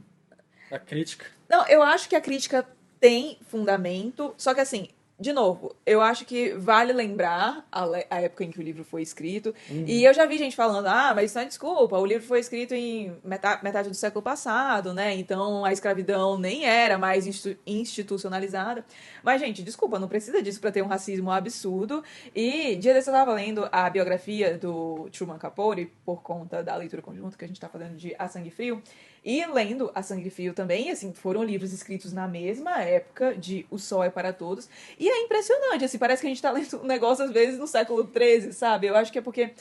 A crítica. Não, eu acho que a crítica tem fundamento, só que assim, de novo, eu acho que vale lembrar a época em que o livro foi escrito. E eu já vi gente falando, mas isso não é desculpa, o livro foi escrito em metade do século passado, né? Então a escravidão nem era mais institucionalizada. Mas, gente, desculpa, não precisa disso pra ter um racismo absurdo. E dia desse eu tava lendo a biografia do Truman Capote, por conta da leitura conjunta que a gente tá fazendo de A Sangue Frio. E lendo A Sangue Frio também, assim, foram livros escritos na mesma época de O Sol é para Todos. E é impressionante, assim, parece que a gente tá lendo um negócio, às vezes, no século XIII, sabe? Eu acho que é porque,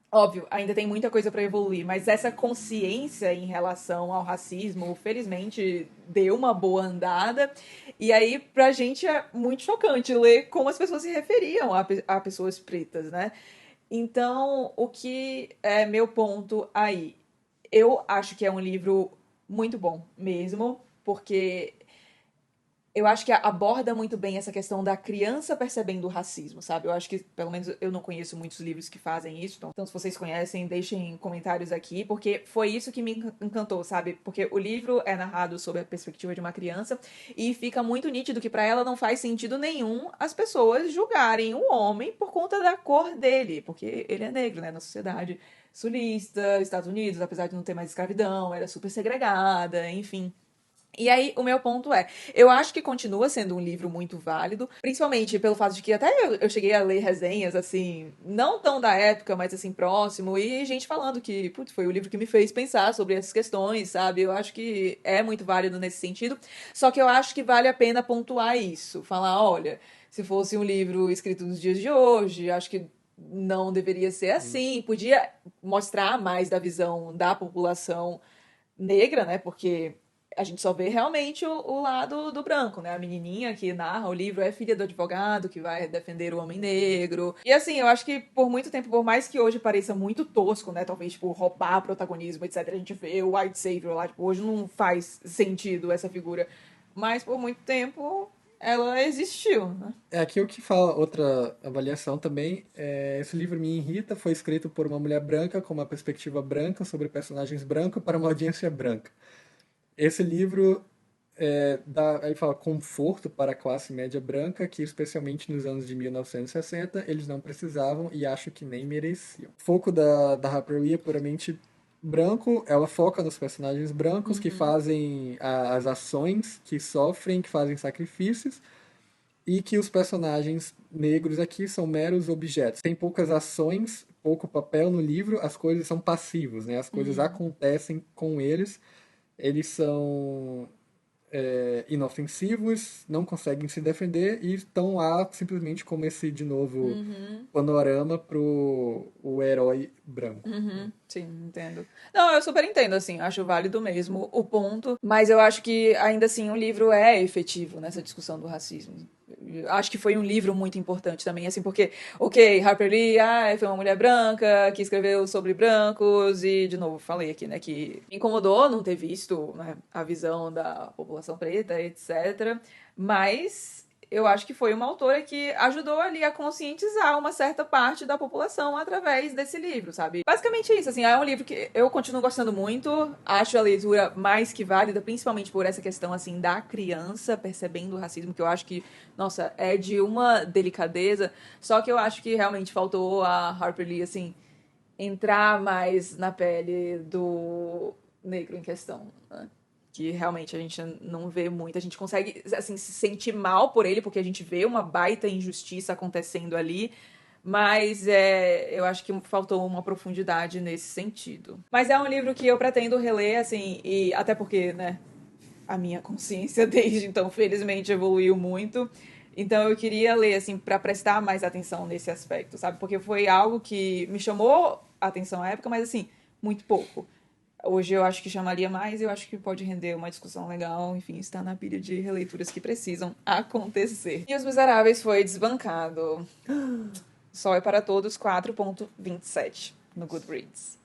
óbvio, ainda tem muita coisa para evoluir, mas essa consciência em relação ao racismo, felizmente, deu uma boa andada. E aí, pra gente, é muito chocante ler como as pessoas se referiam a pessoas pretas, né? Então, o que é meu ponto aí? Eu acho que é um livro muito bom mesmo, porque eu acho que aborda muito bem essa questão da criança percebendo o racismo, sabe? Eu acho que, pelo menos, eu não conheço muitos livros que fazem isso. Então, se vocês conhecem, deixem comentários aqui, porque foi isso que me encantou, sabe? Porque o livro é narrado sob a perspectiva de uma criança e fica muito nítido que pra ela não faz sentido nenhum as pessoas julgarem o homem por conta da cor dele, porque ele é negro, né? Na sociedade sulista, Estados Unidos, apesar de não ter mais escravidão, era super segregada, enfim. E aí, o meu ponto é, eu acho que continua sendo um livro muito válido, principalmente pelo fato de que até eu cheguei a ler resenhas, assim, não tão da época, mas assim, próximo, e gente falando que, putz, foi o livro que me fez pensar sobre essas questões, sabe? Eu acho que é muito válido nesse sentido, só que eu acho que vale a pena pontuar isso, falar, olha, se fosse um livro escrito nos dias de hoje, acho que não deveria ser assim, podia mostrar mais da visão da população negra, né? Porque a gente só vê realmente o lado do branco, né? A menininha que narra o livro é filha do advogado que vai defender o homem negro. E assim, eu acho que por muito tempo, por mais que hoje pareça muito tosco, né? Talvez, tipo, roubar protagonismo, etc. A gente vê o White Savior lá, tipo, hoje não faz sentido essa figura. Mas por muito tempo ela existiu, né? É aqui o que fala, outra avaliação também, esse livro me irrita, foi escrito por uma mulher branca com uma perspectiva branca sobre personagens brancos para uma audiência branca. Esse livro dá, aí fala, conforto para a classe média branca, que especialmente nos anos de 1960 eles não precisavam e acho que nem mereciam. O foco da Harper Lee é puramente branco, ela foca nos personagens brancos que fazem as ações, que sofrem, que fazem sacrifícios, e que os personagens negros aqui são meros objetos. Tem poucas ações, pouco papel no livro, as coisas são passivos, né? As coisas acontecem com eles, eles são inofensivos, não conseguem se defender e estão lá simplesmente como esse, de novo, panorama pro o herói branco. Sim, entendo. Não, eu super entendo, assim, acho válido mesmo o ponto, mas eu acho que ainda assim o livro é efetivo nessa discussão do racismo. Eu acho que foi um livro muito importante também, assim, porque, ok, Harper Lee, foi uma mulher branca que escreveu sobre brancos e, de novo, falei aqui, né, que me incomodou não ter visto, né, a visão da população preta, etc. Mas eu acho que foi uma autora que ajudou ali a conscientizar uma certa parte da população através desse livro, sabe? Basicamente isso, assim, é um livro que eu continuo gostando muito, acho a leitura mais que válida, principalmente por essa questão, assim, da criança percebendo o racismo, que eu acho que, nossa, é de uma delicadeza, só que eu acho que realmente faltou a Harper Lee, assim, entrar mais na pele do negro em questão, né? Que realmente a gente não vê muito. A gente consegue, assim, se sentir mal por ele, porque a gente vê uma baita injustiça acontecendo ali, mas eu acho que faltou uma profundidade nesse sentido. Mas é um livro que eu pretendo reler, assim, e até porque, né, a minha consciência desde então, felizmente, evoluiu muito. Então eu queria ler, assim, para prestar mais atenção nesse aspecto, sabe? Porque foi algo que me chamou a atenção à época, mas, assim, muito pouco. Hoje eu acho que chamaria mais e eu acho que pode render uma discussão legal. Enfim, está na pilha de releituras que precisam acontecer. E Os Miseráveis foi desbancado. Sol é para Todos, 4,27 no Goodreads.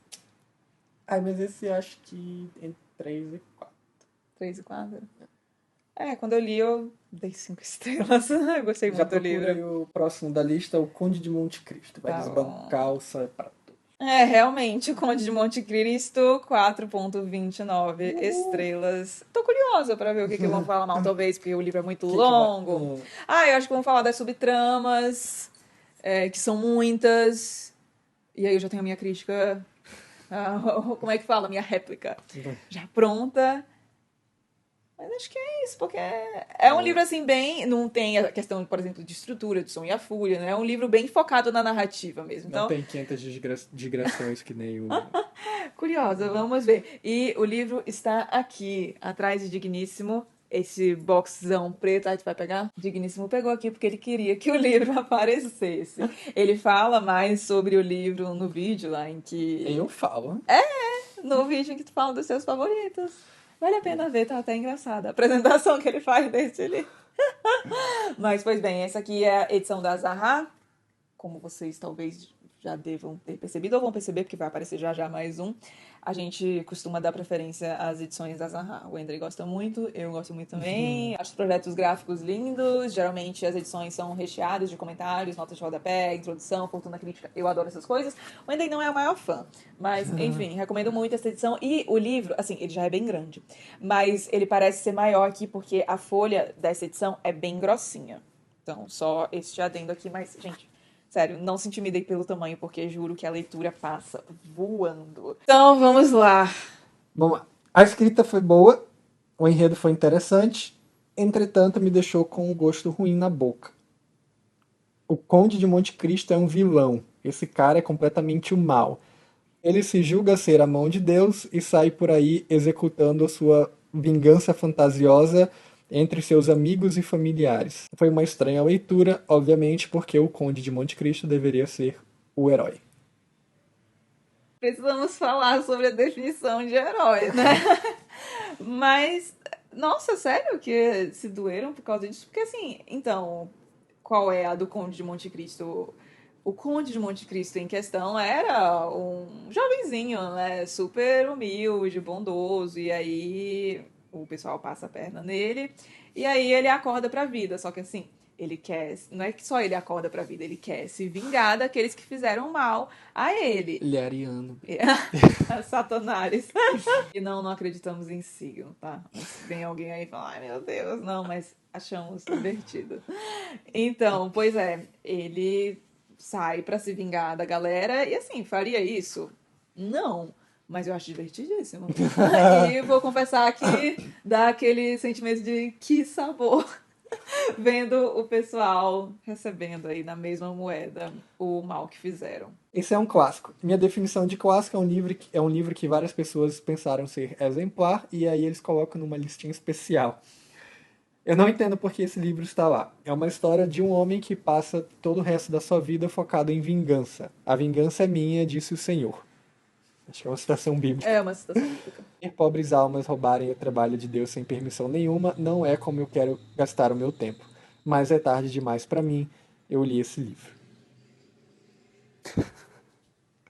Ai, mas esse acho que entre 3 e 4. 3 e 4? Quando eu li eu dei 5 estrelas. Eu gostei Já muito do procurei livro. o próximo da lista, o Conde de Monte Cristo. Vai Tá desbancar bom. o Sol é para Todos. Realmente, o Conde de Monte Cristo, 4,29 estrelas. Tô curiosa pra ver o que vão falar mal, talvez, porque o livro é muito Que vai... longo. Eu acho que vão falar das subtramas, que são muitas. E aí eu já tenho a minha crítica, como é que fala? Minha réplica já pronta. Mas acho que é isso, porque é um livro assim bem. Não tem a questão, por exemplo, de estrutura, de som e a fúria, né? É um livro bem focado na narrativa mesmo. Não Então, tem 500 digressões que nem o... curiosa, vamos ver. E o livro está aqui, atrás de Digníssimo. Esse boxzão preto, aí tu vai pegar? Digníssimo pegou aqui porque ele queria que o livro aparecesse. Ele fala mais sobre o livro no vídeo lá em que. Eu falo. No vídeo em que tu fala dos seus favoritos. Vale a pena ver, tá até engraçada a apresentação que ele faz desse livro. Mas, pois bem, essa aqui é a edição da Zahra. Como vocês talvez já devam ter percebido ou vão perceber, porque vai aparecer já já mais um. A gente costuma dar preferência às edições da Zahra. O Andrei gosta muito, eu gosto muito também. Acho os projetos gráficos lindos. Geralmente as edições são recheadas de comentários, notas de rodapé, introdução, fortuna crítica. Eu adoro essas coisas. O Andrei não é o maior fã. Mas, enfim, recomendo muito essa edição. E o livro, assim, ele já é bem grande. Mas ele parece ser maior aqui porque a folha dessa edição é bem grossinha. Então, só este adendo aqui. Mas, gente, sério, não se intimidem pelo tamanho, porque juro que a leitura passa voando. Então, vamos lá. Vamos lá. A escrita foi boa, o enredo foi interessante, entretanto me deixou com um gosto ruim na boca. O Conde de Monte Cristo é um vilão. Esse cara é completamente o mal. Ele se julga ser a mão de Deus e sai por aí executando a sua vingança fantasiosa entre seus amigos e familiares. Foi uma estranha leitura, obviamente, porque o Conde de Monte Cristo deveria ser o herói. Precisamos falar sobre a definição de herói, né? Mas, nossa, sério que se doeram por causa disso? Porque, assim, então, qual é a do Conde de Monte Cristo? O Conde de Monte Cristo em questão era um jovenzinho, né? Super humilde, bondoso, e aí o pessoal passa a perna nele, e aí ele acorda pra vida, só que assim, ele quer, não é que só ele acorda pra vida, ele quer se vingar daqueles que fizeram mal a ele. Ele é ariano. Satanás. E não acreditamos em signo, tá? Mas vem alguém aí e fala, ai meu Deus, não, mas achamos divertido. Então, pois é, ele sai pra se vingar da galera e assim, faria isso? Não. Mas eu acho divertidíssimo. E vou confessar que dá aquele sentimento de que sabor vendo o pessoal recebendo aí na mesma moeda o mal que fizeram. Esse é um clássico. Minha definição de clássico é um livro que várias pessoas pensaram ser exemplar e aí eles colocam numa listinha especial. Eu não entendo por que esse livro está lá. É uma história de um homem que passa todo o resto da sua vida focado em vingança. A vingança é minha, disse o Senhor. Acho que é uma citação bíblica. É uma citação bíblica. Ver pobres almas roubarem o trabalho de Deus sem permissão nenhuma não é como eu quero gastar o meu tempo. Mas é tarde demais para mim. Eu li esse livro.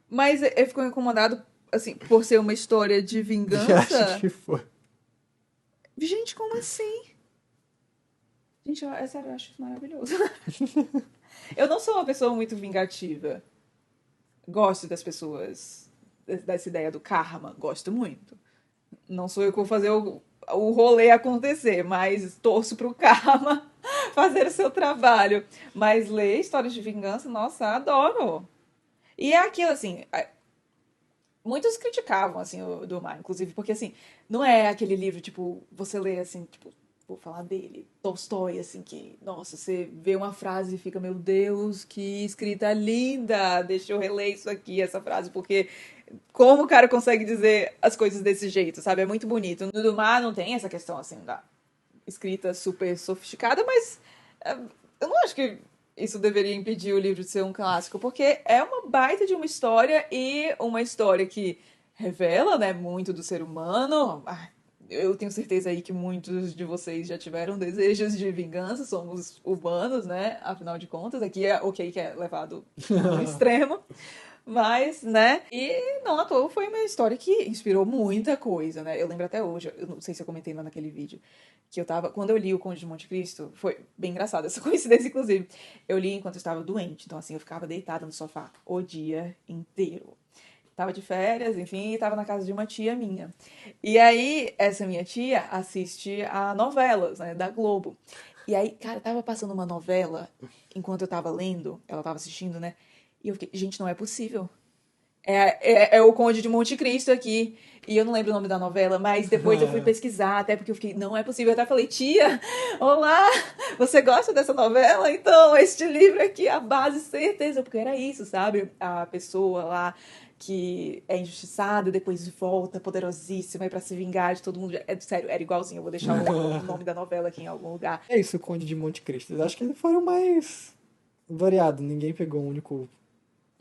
Mas eu fico incomodado, assim, por ser uma história de Acho vingança. que foi. Gente, como assim? Gente, é sério, eu acho isso maravilhoso. Eu não sou uma pessoa muito vingativa. Gosto das pessoas, dessa ideia do karma, gosto muito. Não sou eu que vou fazer o rolê acontecer, mas torço pro karma fazer o seu trabalho. Mas ler histórias de vingança, nossa, adoro. E é aquilo, assim, muitos criticavam, assim, o do Mar, inclusive, porque, assim, não é aquele livro, tipo, você lê, assim, tipo, vou falar dele, Tolstói, assim, que, nossa, você vê uma frase e fica, meu Deus, que escrita linda, deixa eu reler isso aqui, essa frase, porque como o cara consegue dizer as coisas desse jeito, sabe? É muito bonito. No do Mar não tem essa questão, assim, da escrita super sofisticada, mas eu não acho que isso deveria impedir o livro de ser um clássico, porque é uma baita de uma história e uma história que revela, né, muito do ser humano. Eu tenho certeza aí que muitos de vocês já tiveram desejos de vingança, somos humanos, né? Afinal de contas, aqui é ok que é levado ao extremo. Mas, né? E não à toa foi uma história que inspirou muita coisa, né? Eu lembro até hoje, eu não sei se eu comentei lá naquele vídeo, que eu tava. Quando eu li O Conde de Monte Cristo, foi bem engraçado essa coincidência, inclusive. Eu li enquanto eu estava doente, então assim, eu ficava deitada no sofá o dia inteiro. Tava de férias, enfim, e tava na casa de uma tia minha. E aí, essa minha tia assiste a novelas, né, da Globo. E aí, cara, tava passando uma novela enquanto eu tava lendo, ela tava assistindo, né? E eu fiquei, gente, não é possível. É o Conde de Monte Cristo aqui. E eu não lembro o nome da novela, mas depois eu fui pesquisar, até porque eu fiquei, não é possível. Eu até falei, tia, olá, você gosta dessa novela? Então, este livro aqui, a base, certeza, porque era isso, sabe? A pessoa lá que é injustiçada, depois volta poderosíssima e pra se vingar de todo mundo. Sério, era igualzinho. Eu vou deixar o nome da novela aqui em algum lugar. É isso, o Conde de Monte Cristo. Acho que eles foram mais variados. Ninguém pegou um único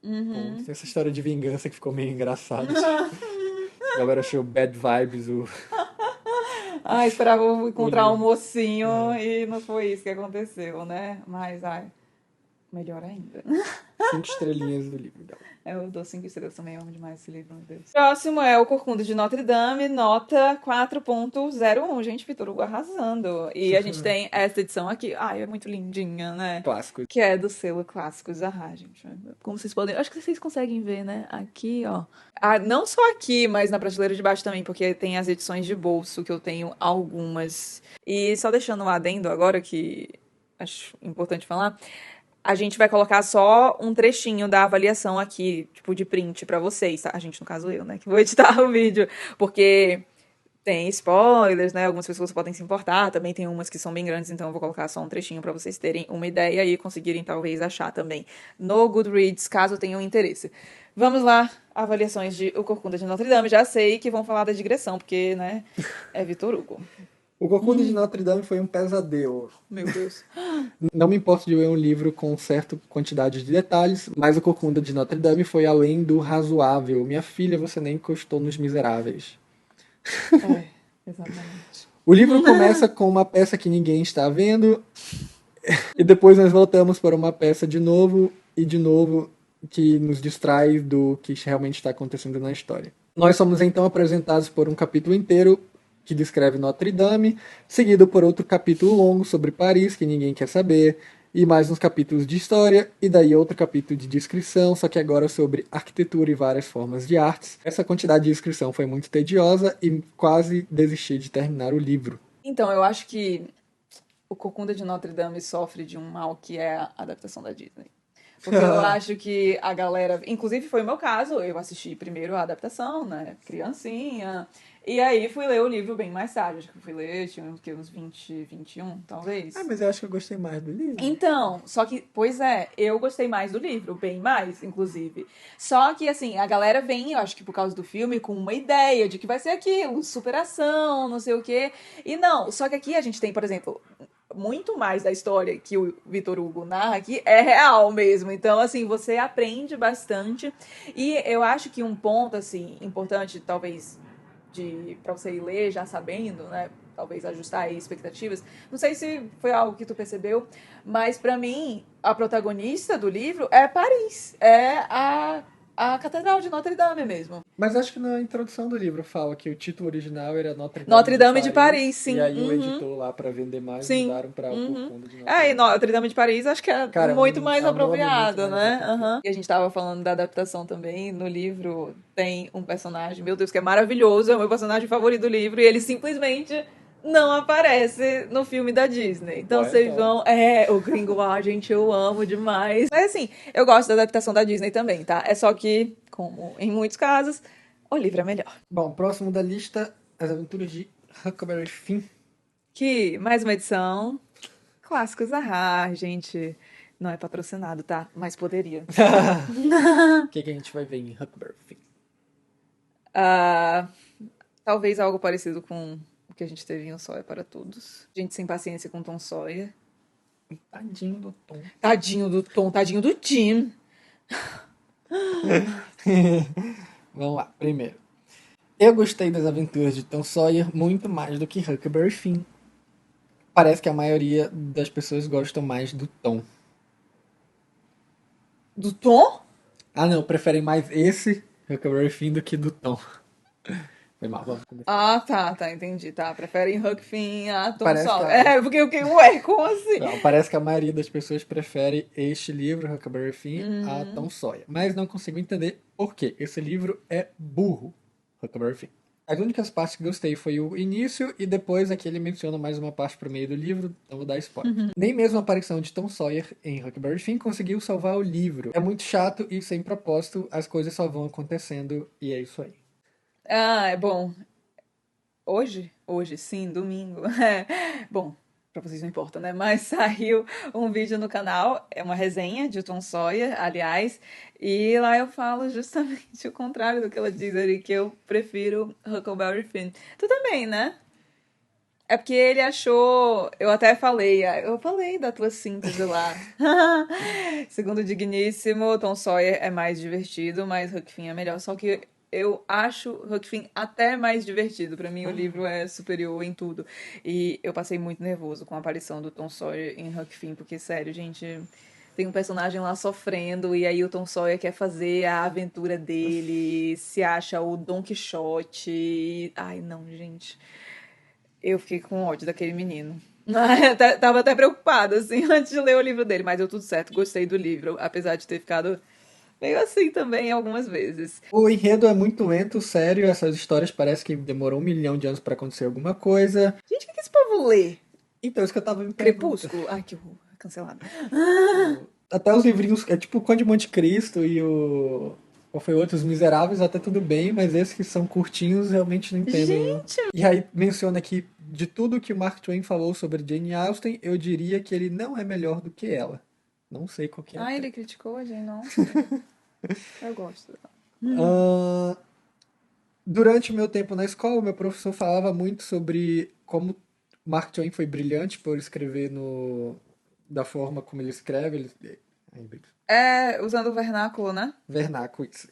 ponto. Tem essa história de vingança que ficou meio engraçada. A galera achou bad vibes. Esperava encontrar um mocinho e não foi isso que aconteceu, né? Mas, melhor ainda. 5 estrelinhas do livro dela. Eu dou 5 estrelas também, amo demais esse livro, meu Deus. Próximo é O Corcunda de Notre Dame, nota 4.01. Gente, Vitor Hugo arrasando. E a gente tem essa edição aqui. É muito lindinha, né? Clássico. Que é do selo Clássicos Zahar, gente. Como vocês podem... Acho que vocês conseguem ver, né? Aqui, ó. Não só aqui, mas na prateleira de baixo também, porque tem as edições de bolso, que eu tenho algumas. E só deixando um adendo agora, que acho importante falar... A gente vai colocar só um trechinho da avaliação aqui, tipo, de print pra vocês, tá? A gente, no caso, eu, né, que vou editar o vídeo. Porque tem spoilers, né? Algumas pessoas podem se importar. Também tem umas que são bem grandes, então eu vou colocar só um trechinho pra vocês terem uma ideia e conseguirem, talvez, achar também no Goodreads, caso tenham interesse. Vamos lá, avaliações de O Corcunda de Notre Dame. Já sei que vão falar da digressão, porque, né, é Vitor Hugo. O Corcunda de Notre Dame foi um pesadelo. Meu Deus. Não me importo de ler um livro com certa quantidade de detalhes, mas o Corcunda de Notre Dame foi além do razoável. Minha filha, você nem encostou nos miseráveis. Exatamente. O livro começa com uma peça que ninguém está vendo, e depois nós voltamos para uma peça de novo, que nos distrai do que realmente está acontecendo na história. Nós somos então apresentados por um capítulo inteiro que descreve Notre Dame, seguido por outro capítulo longo sobre Paris, que ninguém quer saber, e mais uns capítulos de história, e daí outro capítulo de descrição, só que agora sobre arquitetura e várias formas de artes. Essa quantidade de descrição foi muito tediosa e quase desisti de terminar o livro. Então, eu acho que o Corcunda de Notre Dame sofre de um mal que é a adaptação da Disney. Porque eu acho que a galera. Inclusive foi o meu caso, eu assisti primeiro a adaptação, né? Criancinha. E aí fui ler o livro bem mais tarde. Acho que eu fui ler, tinha uns 20, 21, talvez. Ah, mas eu acho que eu gostei mais do livro. Então, só que, pois é, eu gostei mais do livro, bem mais, inclusive. Só que, assim, a galera vem, eu acho que por causa do filme, com uma ideia de que vai ser aquilo, superação, não sei o quê. E não, só que aqui a gente tem, por exemplo, muito mais da história que o Vitor Hugo narra aqui é real mesmo. Então, assim, você aprende bastante. E eu acho que um ponto, assim, importante, talvez, para você ir ler já sabendo, né? Talvez ajustar aí expectativas. Não sei se foi algo que tu percebeu, mas para mim, a protagonista do livro é Paris. É a Catedral de Notre Dame mesmo. Mas acho que na introdução do livro fala que o título original era Notre Dame, Notre Dame de Paris, sim. E aí o editor lá, pra vender mais, Sim. mudaram pra o Corcunda de Notre É, e Dame. Notre Dame de Paris acho que é Cara, muito mais é um nome apropriado, muito mais né? apropriado. E a gente tava falando da adaptação também. No livro tem um personagem, meu Deus, que é maravilhoso, é o meu personagem favorito do livro, e ele simplesmente não aparece no filme da Disney. Então Ué, vocês então. vão. É, o Gringo lá, gente, eu amo demais. Mas assim, eu gosto da adaptação da Disney também, tá? É só que, como em muitos casos, o livro é melhor. Bom, próximo da lista, As Aventuras de Huckleberry Finn. Que, mais uma edição. Clássicos da gente. Não é patrocinado, tá? Mas poderia. O que a gente vai ver em Huckleberry Finn? Talvez algo parecido com o que a gente teve em Um Sawyer para Todos. Gente sem paciência com Tom Sawyer. Tadinho do Tom. Tadinho do Tom, tadinho do Tim. Vamos lá, primeiro. Eu gostei das aventuras de Tom Sawyer muito mais do que Huckleberry Finn. Parece que a maioria das pessoas gostam mais do Tom. Do Tom? Ah, não, preferem mais esse Huckleberry Finn do que do Tom. Foi mal, vamos começar. Ah, tá, entendi. Tá, preferem Huck Finn a Tom Parece Sawyer. que É, porque eu fiquei, ué, como assim? Não, parece que a maioria das pessoas prefere este livro, Huckleberry Finn, a Tom Sawyer. Mas não consigo entender por quê. Esse livro é burro, Huckleberry Finn. As únicas partes que gostei foi o início e depois aqui ele menciona mais uma parte pro meio do livro, então vou dar spoiler. Nem mesmo a aparição de Tom Sawyer em Huckleberry Finn conseguiu salvar o livro. É muito chato e sem propósito, as coisas só vão acontecendo e é isso aí. Ah, é bom. Hoje? Hoje, sim, domingo. É. Bom, pra vocês não importa, né? Mas saiu um vídeo no canal, é uma resenha de Tom Sawyer, aliás, e lá eu falo justamente o contrário do que ela diz ali, que eu prefiro Huckleberry Finn. Tu também, né? É porque ele achou. Eu falei da tua síntese lá. Segundo o Digníssimo, Tom Sawyer é mais divertido, mas Huck Finn é melhor. Só que eu acho Huck Finn até mais divertido. Pra mim, o livro é superior em tudo. E eu passei muito nervoso com a aparição do Tom Sawyer em Huck Finn, porque, sério, gente. Tem um personagem lá sofrendo, e aí o Tom Sawyer quer fazer a aventura dele, se acha o Don Quixote. Ai, não, gente. Eu fiquei com ódio daquele menino. Tava até preocupada, assim, antes de ler o livro dele, mas deu tudo certo, gostei do livro, apesar de ter ficado meio assim também algumas vezes. O enredo é muito lento, sério, essas histórias parece que demorou 1 milhão de anos pra acontecer alguma coisa. Gente, o que esse povo lê? Então, isso que eu tava me perguntando. Crepúsculo? Ai, que horror, cancelado. Até os livrinhos, é tipo o Conde de Monte Cristo e o... Qual foi outro? Os Miseráveis, até tudo bem, mas esses que são curtinhos, realmente não entendo. Gente! E aí menciona que de tudo que o Mark Twain falou sobre Jane Austen, eu diria que ele não é melhor do que ela. Não sei qual que é. Ele criticou a Jane não. Eu gosto. Durante o meu tempo na escola, meu professor falava muito sobre como Mark Twain foi brilhante por escrever da forma como ele escreve. Usando o vernáculo, né? Vernáculo, isso.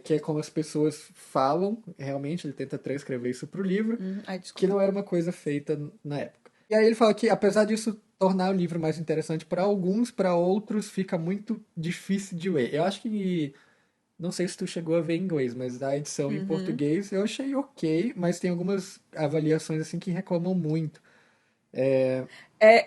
Que é como as pessoas falam, realmente, ele tenta transcrever isso pro livro, Ai, desculpa. que não era uma coisa feita na época. E aí ele fala que, apesar disso tornar o livro mais interessante para alguns, para outros fica muito difícil de ler. Eu acho que Não sei se tu chegou a ver em inglês, mas a edição em Uhum. português eu achei ok, mas tem algumas avaliações assim que reclamam muito.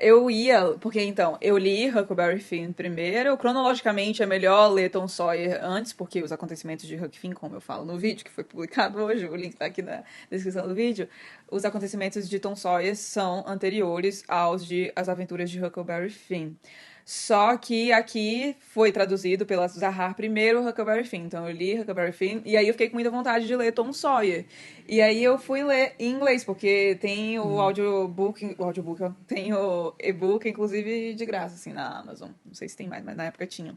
Eu ia, porque então, eu li Huckleberry Finn primeiro. Cronologicamente é melhor ler Tom Sawyer antes, porque os acontecimentos de Huck Finn, como eu falo no vídeo, que foi publicado hoje, o link tá aqui na descrição do vídeo, os acontecimentos de Tom Sawyer são anteriores aos de As Aventuras de Huckleberry Finn. Só que aqui foi traduzido pela Zahar primeiro Huckleberry Finn. Então eu li Huckleberry Finn e aí eu fiquei com muita vontade de ler Tom Sawyer. E aí eu fui ler em inglês, porque tem o audiobook, ó, tem o e-book, inclusive de graça, assim, na Amazon. Não sei se tem mais, mas na época tinha.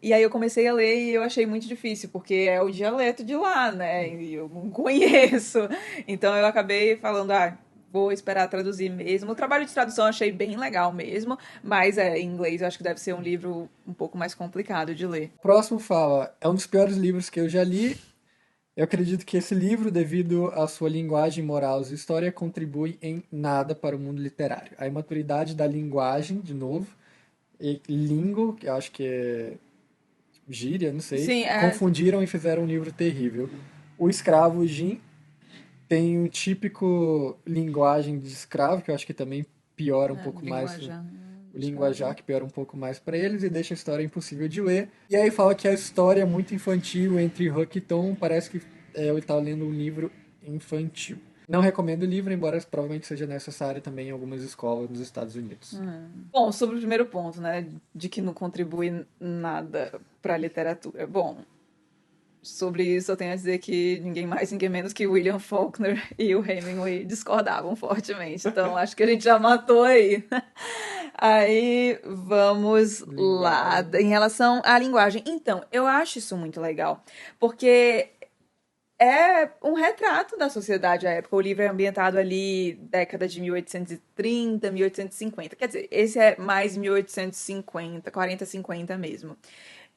E aí eu comecei a ler e eu achei muito difícil, porque é o dialeto de lá, né? E eu não conheço. Então eu acabei falando, vou esperar traduzir mesmo. O trabalho de tradução eu achei bem legal mesmo, mas em inglês eu acho que deve ser um livro um pouco mais complicado de ler. Próximo fala, é um dos piores livros que eu já li. Eu acredito que esse livro, devido à sua linguagem moral e história, contribui em nada para o mundo literário. A imaturidade da linguagem, de novo, e lingo, que eu acho que é gíria, não sei, Sim, confundiram e fizeram um livro terrível. O escravo Jim tem um típico linguagem de escravo, que eu acho que também piora um pouco mais linguajar. o linguajar, Escravo. que piora um pouco mais para eles e deixa a história impossível de ler. E aí fala que a história é muito infantil entre Huck e Tom, parece que ele está lendo um livro infantil. Não recomendo o livro, embora provavelmente seja necessário também em algumas escolas nos Estados Unidos. Bom, sobre o primeiro ponto, né, de que não contribui nada para a literatura. Bom, sobre isso eu tenho a dizer que ninguém mais, ninguém menos que William Faulkner e o Hemingway discordavam fortemente. Então acho que a gente já matou aí. Aí vamos lá. Linguagem. Em relação à linguagem. Então, eu acho isso muito legal. Porque é um retrato da sociedade à época. O livro é ambientado ali década de 1830, 1850. Quer dizer, esse é mais 1850, 40, 50 mesmo.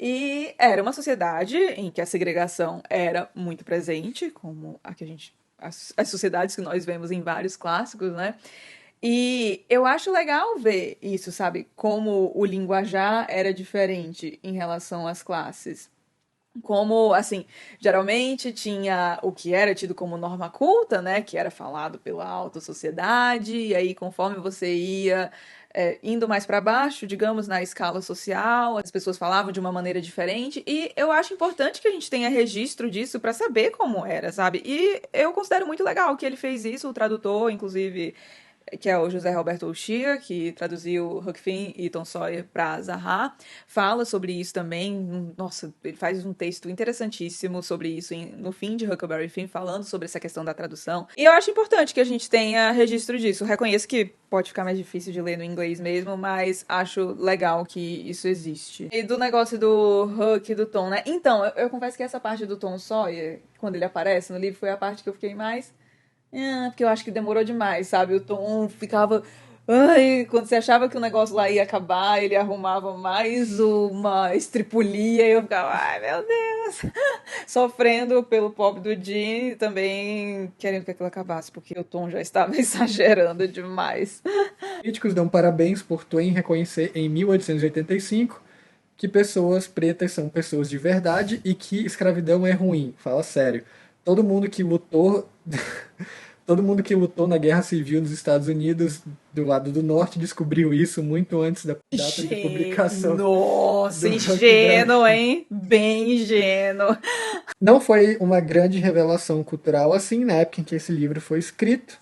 E era uma sociedade em que a segregação era muito presente, como a que a gente as sociedades que nós vemos em vários clássicos, né? E eu acho legal ver isso, sabe? Como o linguajar era diferente em relação às classes. Como, assim, geralmente tinha o que era tido como norma culta, né, que era falado pela alta sociedade, e aí conforme você ia indo mais para baixo, digamos, na escala social, as pessoas falavam de uma maneira diferente, e eu acho importante que a gente tenha registro disso para saber como era, sabe? E eu considero muito legal que ele fez isso, o tradutor, inclusive que é o José Roberto Uchia, que traduziu Huck Finn e Tom Sawyer para Zaha, fala sobre isso também. Nossa, ele faz um texto interessantíssimo sobre isso no fim de Huckleberry Finn, falando sobre essa questão da tradução. E eu acho importante que a gente tenha registro disso. Reconheço que pode ficar mais difícil de ler no inglês mesmo, mas acho legal que isso existe. E do negócio do Huck e do Tom, né? Então, eu confesso que essa parte do Tom Sawyer, quando ele aparece no livro, foi a parte que eu fiquei mais porque eu acho que demorou demais, sabe? O Tom ficava. Ai, quando você achava que o negócio lá ia acabar, ele arrumava mais uma estripulia e eu ficava, ai meu Deus, sofrendo pelo pobre do Jim e também querendo que aquilo acabasse, porque o Tom já estava exagerando demais. Críticos dão parabéns por Twain reconhecer em 1885 que pessoas pretas são pessoas de verdade e que escravidão é ruim. Fala sério. Todo mundo que lutou Todo mundo que lutou na Guerra Civil nos Estados Unidos, do lado do norte, descobriu isso muito antes da data de publicação Nossa, do Huckleberry ingênuo, Finn. hein? Bem ingênuo. Não foi uma grande revelação cultural assim na época em que esse livro foi escrito,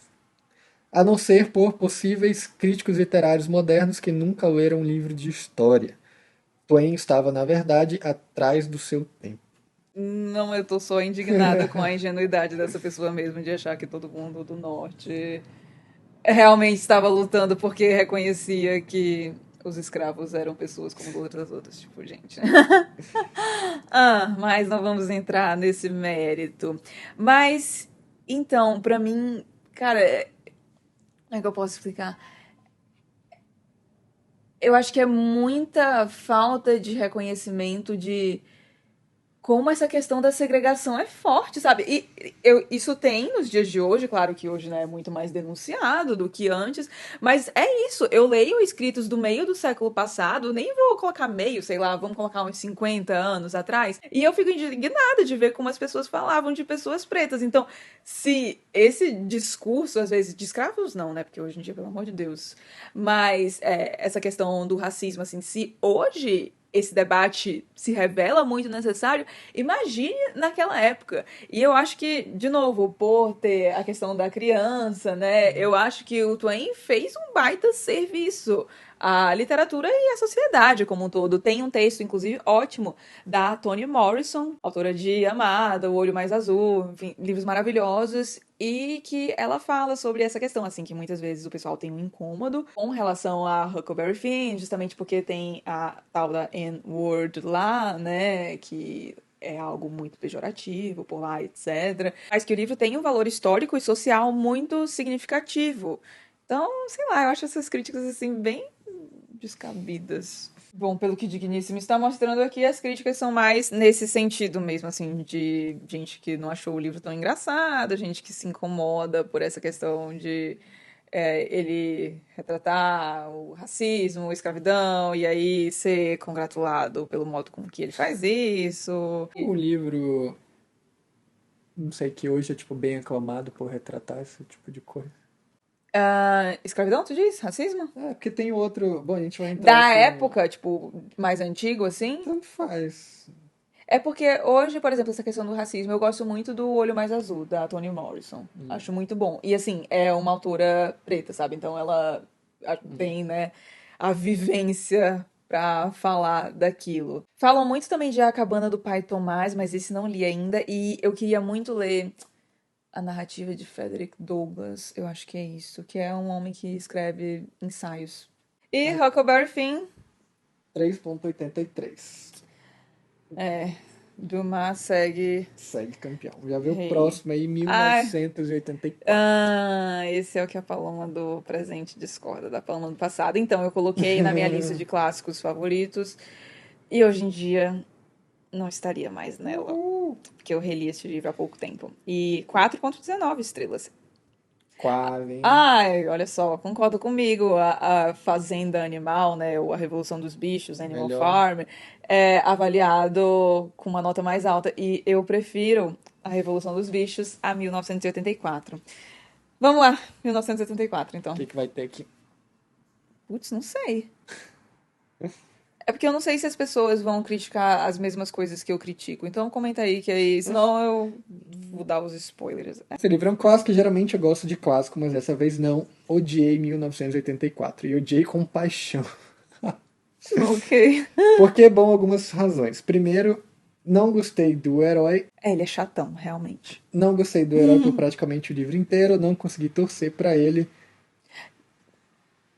a não ser por possíveis críticos literários modernos que nunca leram um livro de história. Twain estava, na verdade, atrás do seu tempo. Não, eu tô só indignada com a ingenuidade dessa pessoa mesmo de achar que todo mundo do norte realmente estava lutando porque reconhecia que os escravos eram pessoas como outras outras, tipo, gente. Mas não vamos entrar nesse mérito. Mas, então, pra mim, cara, como é que eu posso explicar? Eu acho que é muita falta de reconhecimento de como essa questão da segregação é forte, sabe? E isso tem nos dias de hoje, claro que hoje, né, é muito mais denunciado do que antes, mas é isso. Eu leio escritos do meio do século passado, nem vou colocar meio, sei lá, vamos colocar uns 50 anos atrás, e eu fico indignada de ver como as pessoas falavam de pessoas pretas. Então, se esse discurso, às vezes, de escravos não, né? Porque hoje em dia, pelo amor de Deus, mas essa questão do racismo, assim, se hoje esse debate se revela muito necessário, imagine naquela época. E eu acho que, de novo, por ter a questão da criança, né? Eu acho que o Twain fez um baita serviço à literatura e à sociedade como um todo. Tem um texto, inclusive, ótimo, da Toni Morrison, autora de Amada, O Olho Mais Azul, enfim, livros maravilhosos, e que ela fala sobre essa questão, assim, que muitas vezes o pessoal tem um incômodo com relação a Huckleberry Finn, justamente porque tem a tal da N-word lá, né, que é algo muito pejorativo por lá, etc. Mas que o livro tem um valor histórico e social muito significativo. Então, sei lá, eu acho essas críticas, assim, bem descabidas. Bom, pelo que Digníssimo está mostrando aqui, as críticas são mais nesse sentido mesmo, assim, de gente que não achou o livro tão engraçado, gente que se incomoda por essa questão de ele retratar o racismo, a escravidão, e aí ser congratulado pelo modo com que ele faz isso. O livro, não sei, que hoje é tipo bem aclamado por retratar esse tipo de coisa. Escravidão, tu diz? Racismo? É, porque tem outro. Bom, a gente vai entrar Da aqui no. época, tipo, mais antigo, assim. Tanto faz. É porque hoje, por exemplo, essa questão do racismo, eu gosto muito do Olho Mais Azul, da Toni Morrison. Acho muito bom. E assim, é uma autora preta, sabe? Então ela tem, né, a vivência pra falar daquilo. Falam muito também de A Cabana do Pai Tomás, mas esse não li ainda. E eu queria muito ler a narrativa de Frederick Douglass, eu acho que é isso, que é um homem que escreve ensaios. E Huckleberry Finn, 3,83. Dumas segue Segue campeão. Já vê o rei. próximo aí, Ai, 1984. esse é o que a Paloma do presente discorda da Paloma do passado. Então, eu coloquei na minha lista de clássicos favoritos e hoje em dia não estaria mais nela, porque eu reli esse livro há pouco tempo. E 4,19 estrelas. Quase, hein? Ai, olha só, concorda comigo. A Fazenda Animal, né, ou a Revolução dos Bichos, Animal Melhor. Farm, é avaliado com uma nota mais alta. E eu prefiro a Revolução dos Bichos a 1984. Vamos lá, 1984, O então. que, que vai ter aqui? Putz, não sei. É porque eu não sei se as pessoas vão criticar as mesmas coisas que eu critico. Então comenta aí, que aí, senão eu vou dar os spoilers. Esse livro é um clássico, geralmente eu gosto de clássico, mas dessa vez não. Odiei 1984. E odiei com paixão. Ok. Porque é bom algumas razões. Primeiro, não gostei do herói. Ele é chatão, realmente. Não gostei do herói por praticamente o livro inteiro. Não consegui torcer pra ele.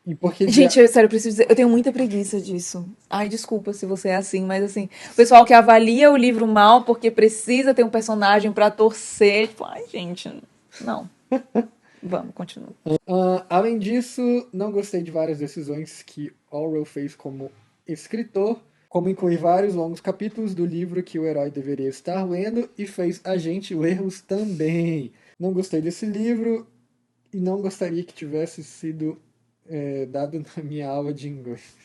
E porque Gente, eu, sério, eu preciso dizer, eu tenho muita preguiça disso. Ai, desculpa se você é assim, mas assim, o pessoal que avalia o livro mal porque precisa ter um personagem pra torcer, tipo, ai, gente, não. Vamos, continua. Além disso, não gostei de várias decisões que Orwell fez como escritor, como incluir vários longos capítulos do livro que o herói deveria estar lendo e fez a gente ler-os também. Não gostei desse livro e não gostaria que tivesse sido dado na minha aula de inglês.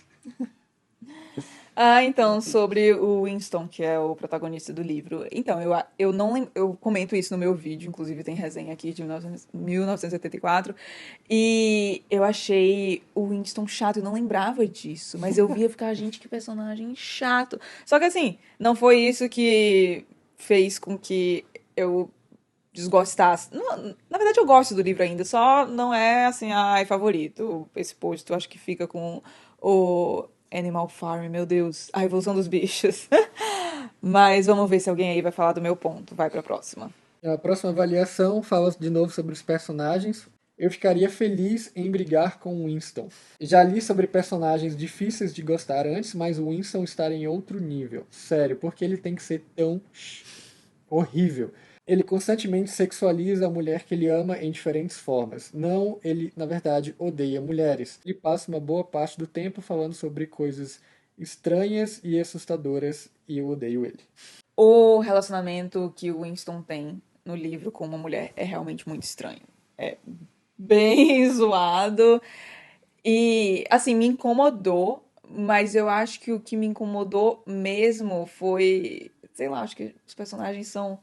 Então, sobre o Winston, que é o protagonista do livro. Então, eu não eu comento isso no meu vídeo, inclusive tem resenha aqui de 1974, e eu achei o Winston chato, eu não lembrava disso, mas eu via ficar, gente, que personagem chato. Só que assim, não foi isso que fez com que eu desgostasse. Na verdade, eu gosto do livro ainda, só não é assim, ai, favorito. Esse posto eu acho que fica com o Animal Farm, meu Deus, a Revolução dos Bichos. Mas vamos ver se alguém aí vai falar do meu ponto. Vai pra próxima. A próxima avaliação fala de novo sobre os personagens. Eu ficaria feliz em brigar com o Winston. Já li sobre personagens difíceis de gostar antes, mas o Winston está em outro nível. Sério, porque ele tem que ser tão horrível. Ele constantemente sexualiza a mulher que ele ama em diferentes formas. Não, ele, na verdade, odeia mulheres. Ele passa uma boa parte do tempo falando sobre coisas estranhas e assustadoras e eu odeio ele. O relacionamento que o Winston tem no livro com uma mulher é realmente muito estranho. É bem zoado. E, assim, me incomodou, mas eu acho que o que me incomodou mesmo foi, sei lá, acho que os personagens são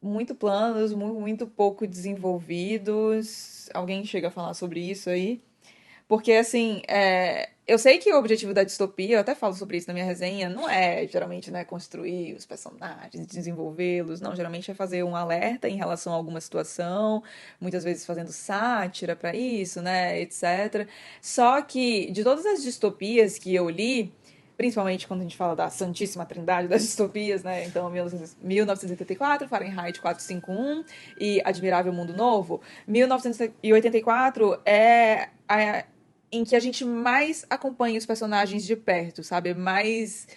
muito planos, muito pouco desenvolvidos. Alguém chega a falar sobre isso aí? Porque, assim, eu sei que o objetivo da distopia, eu até falo sobre isso na minha resenha, não é geralmente, né, construir os personagens, desenvolvê-los, não. Geralmente é fazer um alerta em relação a alguma situação, muitas vezes fazendo sátira para isso, né, etc. Só que, de todas as distopias que eu li, principalmente quando a gente fala da Santíssima Trindade das distopias, né? Então, 1984, Fahrenheit 451 e Admirável Mundo Novo. 1984 é em que a gente mais acompanha os personagens de perto, sabe? Mais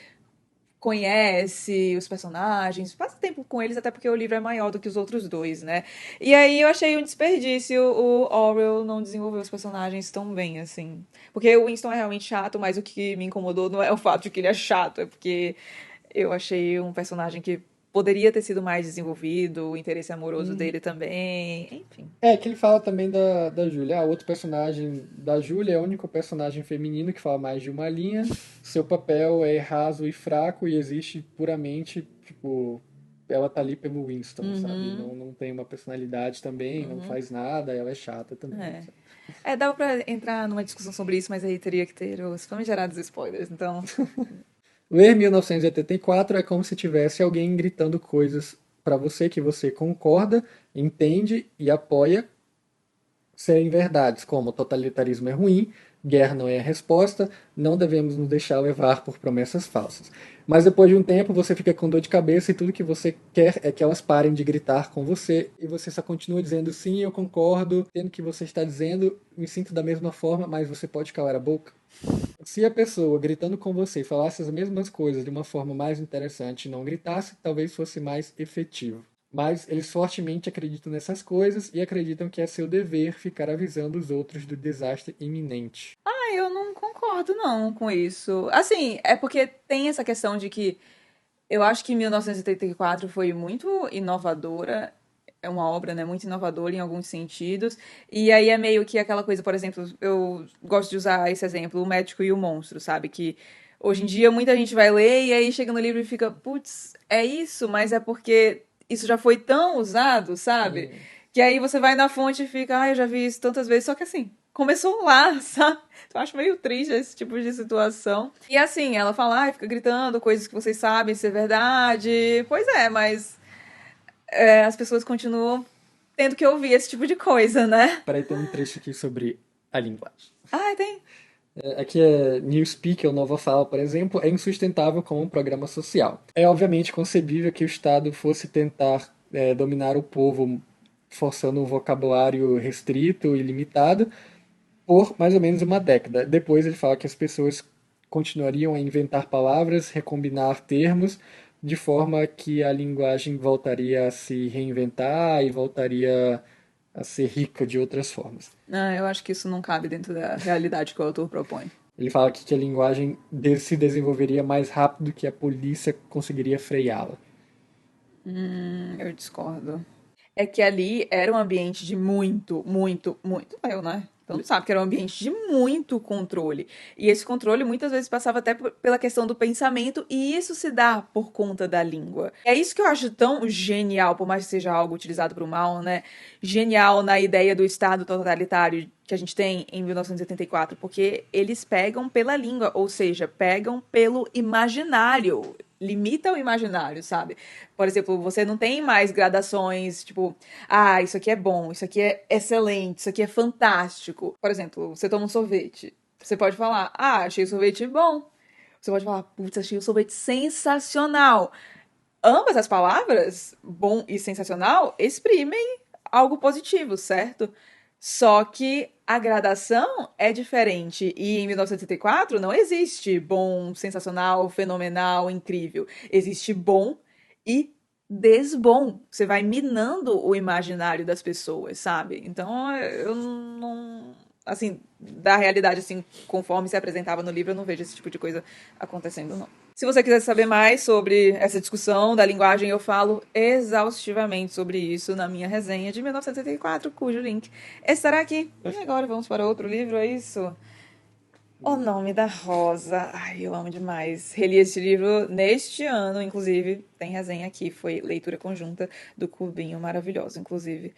conhece os personagens, passa tempo com eles, até porque o livro é maior do que os outros dois, né? E aí eu achei um desperdício o Orwell não desenvolver os personagens tão bem, assim. Porque o Winston é realmente chato, mas o que me incomodou não é o fato de que ele é chato, é porque eu achei um personagem que poderia ter sido mais desenvolvido, o interesse amoroso Uhum. dele também, enfim. É, que ele fala também da Júlia. Ah, outro personagem da Júlia é o único personagem feminino que fala mais de uma linha. Seu papel é raso e fraco e existe puramente, tipo, ela tá ali pelo Winston, sabe? Uhum, Não tem uma personalidade também, não uhum. faz nada, ela é chata também, É. sabe? Dava pra entrar numa discussão sobre isso, mas aí teria que ter os famigerados spoilers, então. Ler 1984 é como se tivesse alguém gritando coisas pra você que você concorda, entende e apoia serem verdades, como totalitarismo é ruim, guerra não é a resposta, não devemos nos deixar levar por promessas falsas. Mas depois de um tempo você fica com dor de cabeça e tudo que você quer é que elas parem de gritar com você e você só continua dizendo sim, eu concordo, tendo o que você está dizendo, me sinto da mesma forma, mas você pode calar a boca. Se a pessoa gritando com você falasse as mesmas coisas de uma forma mais interessante e não gritasse, talvez fosse mais efetivo. Mas eles fortemente acreditam nessas coisas e acreditam que é seu dever ficar avisando os outros do desastre iminente. Eu não concordo, não, com isso. Assim, é porque tem essa questão de que eu acho que 1984 foi muito inovadora. É uma obra, né, muito inovadora em alguns sentidos. E aí é meio que aquela coisa, por exemplo, eu gosto de usar esse exemplo, o médico e o monstro, sabe? Que hoje em dia muita gente vai ler e aí chega no livro e fica, putz, é isso, mas é porque isso já foi tão usado, sabe? Que aí você vai na fonte e fica, eu já vi isso tantas vezes, só que assim, começou lá, sabe? Eu acho meio triste esse tipo de situação. E assim, ela fala, fica gritando coisas que vocês sabem ser verdade. Pois é, mas as pessoas continuam tendo que ouvir esse tipo de coisa, né? Para ter um trecho aqui sobre a linguagem. Tem. Aqui é Newspeak, ou Nova Fala, por exemplo, é insustentável como um programa social. É obviamente concebível que o Estado fosse tentar dominar o povo forçando um vocabulário restrito e limitado por mais ou menos uma década. Depois ele fala que as pessoas continuariam a inventar palavras, recombinar termos, de forma que a linguagem voltaria a se reinventar e voltaria a ser rica de outras formas. Eu acho que isso não cabe dentro da realidade que o autor propõe. Ele fala que a linguagem se desenvolveria mais rápido que a polícia conseguiria freá-la. Eu discordo. É que ali era um ambiente de muito, muito, muito. Né? Então sabe que era um ambiente de muito controle. E esse controle muitas vezes passava até pela questão do pensamento, e isso se dá por conta da língua. É isso que eu acho tão genial, por mais que seja algo utilizado para o mal, né? Genial na ideia do Estado totalitário que a gente tem em 1984, porque eles pegam pela língua, ou seja, pegam pelo imaginário. Limita o imaginário, sabe? Por exemplo, você não tem mais gradações, tipo, isso aqui é bom, isso aqui é excelente, isso aqui é fantástico. Por exemplo, você toma um sorvete. Você pode falar, achei o sorvete bom. Você pode falar, putz, achei o sorvete sensacional. Ambas as palavras, bom e sensacional, exprimem algo positivo, certo? Só que a gradação é diferente. E em 1984 não existe bom, sensacional, fenomenal, incrível. Existe bom e desbom. Você vai minando o imaginário das pessoas, sabe? Então eu não. assim, da realidade, assim, conforme se apresentava no livro, eu não vejo esse tipo de coisa acontecendo, não. Se você quiser saber mais sobre essa discussão da linguagem, eu falo exaustivamente sobre isso na minha resenha de 1984, cujo link estará aqui. E agora vamos para outro livro, é isso? O Nome da Rosa. Ai, eu amo demais. Reli este livro neste ano, inclusive. Tem resenha aqui. Foi leitura conjunta do Cubinho maravilhoso, inclusive.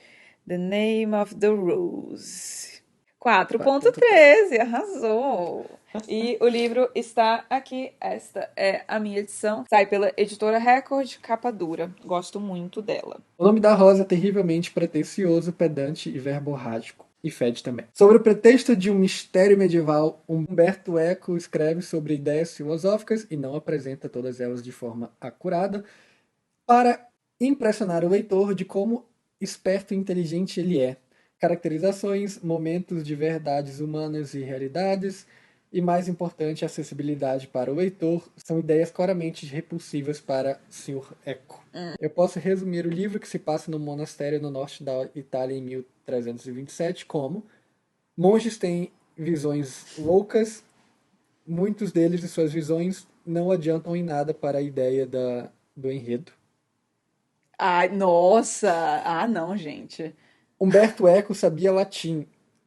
The Name of the Rose. 4.13, arrasou! E o livro está aqui. Esta é a minha edição. Sai pela editora Record, capa dura. Gosto muito dela. O Nome da Rosa é terrivelmente pretensioso, pedante e verborrágico. E fede também. Sobre o pretexto de um mistério medieval, Humberto Eco escreve sobre ideias filosóficas e não apresenta todas elas de forma acurada para impressionar o leitor de como esperto e inteligente ele é. Caracterizações, momentos de verdades humanas e realidades, e mais importante, acessibilidade para o leitor, são ideias claramente repulsivas para Sr. Eco. Eu posso resumir o livro, que se passa num monastério no norte da Itália em 1327, como: monges têm visões loucas, muitos deles e suas visões não adiantam em nada para a ideia do enredo. Ai, nossa! Ah, não, gente. Humberto Eco sabia latim,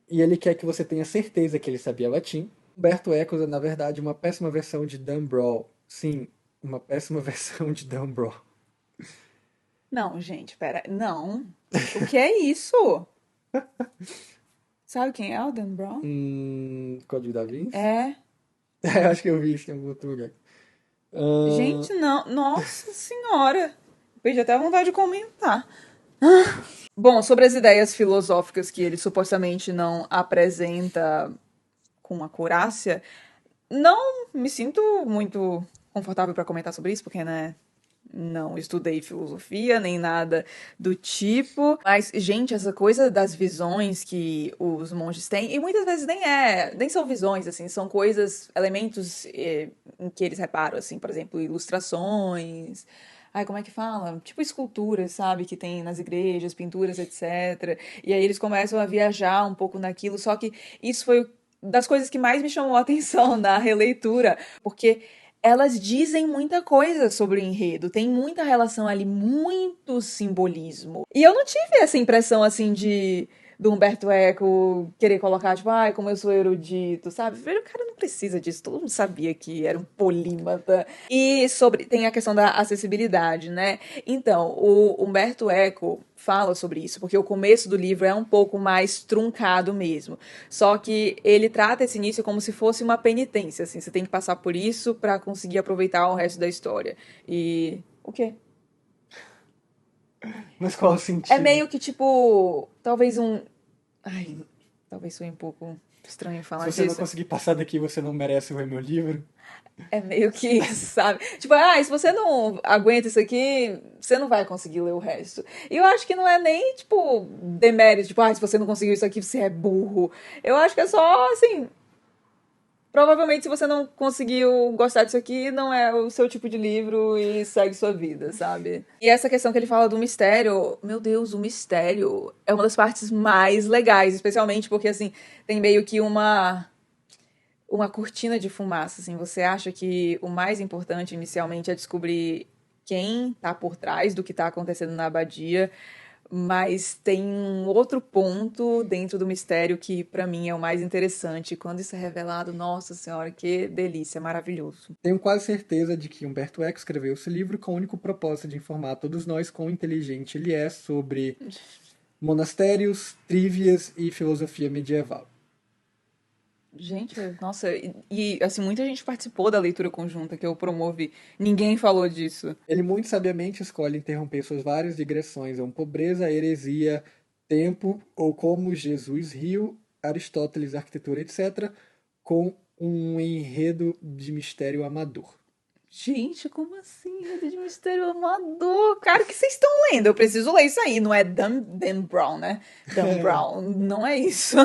e ele quer que você tenha certeza que ele sabia latim. Humberto Eco é, na verdade, uma péssima versão de Dan Brown. Sim, uma péssima versão de Dan Brown. Não, gente, pera. Não. O que é isso? Sabe quem é o Dan Brown? Código da Vinci? É. Acho que eu vi isso em algum outro lugar. Gente, não. Nossa senhora. Perdi até a vontade de comentar. Bom, sobre as ideias filosóficas que ele supostamente não apresenta com acurácia, não me sinto muito confortável para comentar sobre isso, porque, né, não estudei filosofia nem nada do tipo. Mas, gente, essa coisa das visões que os monges têm, e muitas vezes nem são visões, assim, são coisas, elementos em que eles reparam, assim, por exemplo, ilustrações. Ai, como é que fala? Tipo esculturas, sabe? Que tem nas igrejas, pinturas, etc. E aí eles começam a viajar um pouco naquilo. Só que isso foi das coisas que mais me chamou a atenção na releitura. Porque elas dizem muita coisa sobre o enredo. Tem muita relação ali, muito simbolismo. E eu não tive essa impressão, assim, do Humberto Eco querer colocar, tipo, ai, como eu sou erudito, sabe? O cara não precisa disso, todo mundo sabia que era um polímata. E tem a questão da acessibilidade, né? Então, o Humberto Eco fala sobre isso, porque o começo do livro é um pouco mais truncado mesmo. Só que ele trata esse início como se fosse uma penitência, assim, você tem que passar por isso para conseguir aproveitar o resto da história. E o quê? Mas qual o sentido? É meio que tipo, talvez um. Ai, talvez foi um pouco estranho falar Se você não disso. conseguir passar daqui, você não merece ler meu livro. É meio que isso, sabe? Tipo, se você não aguenta isso aqui, você não vai conseguir ler o resto. E eu acho que não é nem, tipo, demérito, tipo, se você não conseguiu isso aqui, você é burro. Eu acho que é só, assim. Provavelmente, se você não conseguiu gostar disso aqui, não é o seu tipo de livro e segue sua vida, sabe? E essa questão que ele fala do mistério, meu Deus, o mistério é uma das partes mais legais, especialmente porque, assim, tem meio que uma cortina de fumaça, assim. Você acha que o mais importante inicialmente é descobrir quem tá por trás do que tá acontecendo na abadia, mas tem um outro ponto dentro do mistério que pra mim é o mais interessante. Quando isso é revelado, nossa senhora, que delícia, maravilhoso. Tenho quase certeza de que Humberto Eco escreveu esse livro com o único propósito de informar todos nós quão inteligente ele é sobre monastérios, trívias e filosofia medieval. Gente, nossa, assim, muita gente participou da leitura conjunta que eu promovi. Ninguém falou disso. Ele muito sabiamente escolhe interromper suas várias digressões a pobreza, heresia, tempo, ou como Jesus riu, Aristóteles, arquitetura, etc., com um enredo de mistério amador. Gente, como assim? Rede de Mistério Amador? Cara, o que vocês estão lendo? Eu preciso ler isso aí. Não é Dan Brown, né? Dan Brown. Não é isso.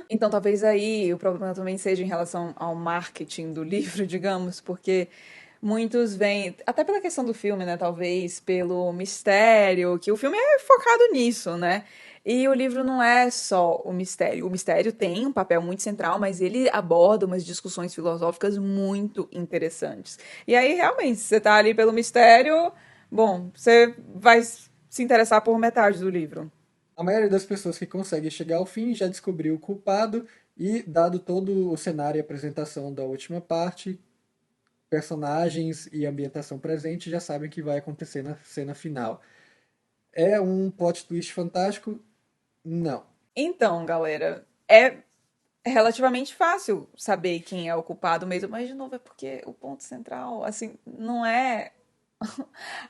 Então, talvez aí o problema também seja em relação ao marketing do livro, digamos, porque muitos vêm, até pela questão do filme, né? Talvez pelo mistério, que o filme é focado nisso, né? E o livro não é só o mistério. O mistério tem um papel muito central, mas ele aborda umas discussões filosóficas muito interessantes. E aí, realmente, se você tá ali pelo mistério, bom, você vai se interessar por metade do livro. A maioria das pessoas que consegue chegar ao fim já descobriu o culpado e, dado todo o cenário e apresentação da última parte, personagens e ambientação presente já sabem o que vai acontecer na cena final. É um plot twist fantástico? Não. Então, galera, é relativamente fácil saber quem é o culpado mesmo, mas de novo é porque o ponto central, assim, não é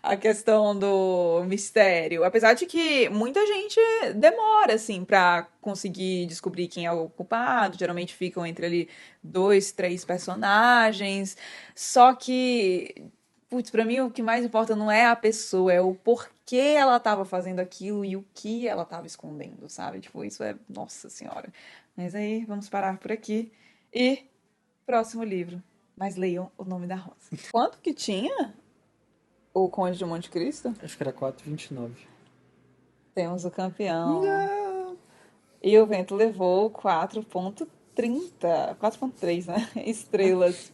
a questão do mistério. Apesar de que muita gente demora, assim, pra conseguir descobrir quem é o culpado. Geralmente ficam entre ali dois, três personagens. Só que, putz, pra mim o que mais importa não é a pessoa, é o porquê ela tava fazendo aquilo e o que ela tava escondendo, sabe? Tipo, isso é, nossa senhora. Mas aí, vamos parar por aqui. E próximo livro. Mas leiam O Nome da Rosa. Quanto que tinha? O Conde de Monte Cristo? Acho que era 4,29. Temos o campeão. Não! E o vento levou 4,30. 4,3, né? Estrelas.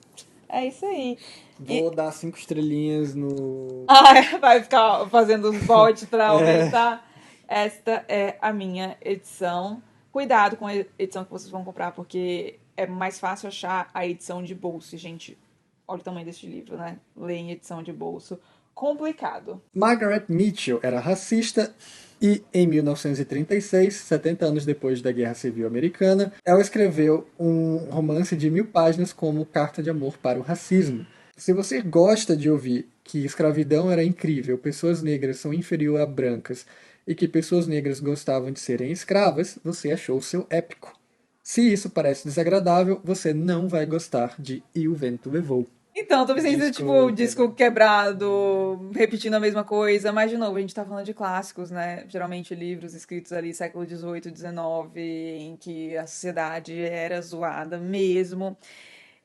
É isso aí. Vou E dar 5 estrelinhas no. vai ficar fazendo os bots para É, aumentar. Esta é a minha edição. Cuidado com a edição que vocês vão comprar, porque é mais fácil achar a edição de bolso. E, gente, olha o tamanho deste livro, né? Ler em edição de bolso. Complicado. Margaret Mitchell era racista e, em 1936, 70 anos depois da Guerra Civil Americana, ela escreveu um romance de 1000 páginas como Carta de Amor para o Racismo. Se você gosta de ouvir que escravidão era incrível, pessoas negras são inferiores a brancas e que pessoas negras gostavam de serem escravas, você achou o seu épico. Se isso parece desagradável, você não vai gostar de E o Vento Levou. Então, tô me sentindo, tipo, o Disco disco quebrado, repetindo a mesma coisa, mas, de novo, a gente tá falando de clássicos, né? Geralmente livros escritos ali século XVIII, XIX, em que a sociedade era zoada mesmo.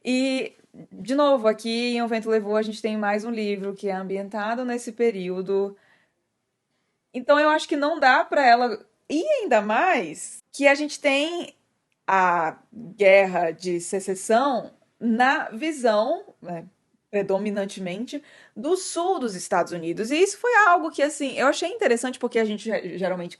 E, de novo, aqui em O Vento Levou, a gente tem mais um livro que é ambientado nesse período. Então, eu acho que não dá pra ela. E ainda mais que a gente tem a guerra de secessão na visão, né, predominantemente do sul dos Estados Unidos. E isso foi algo que, assim, eu achei interessante porque a gente geralmente,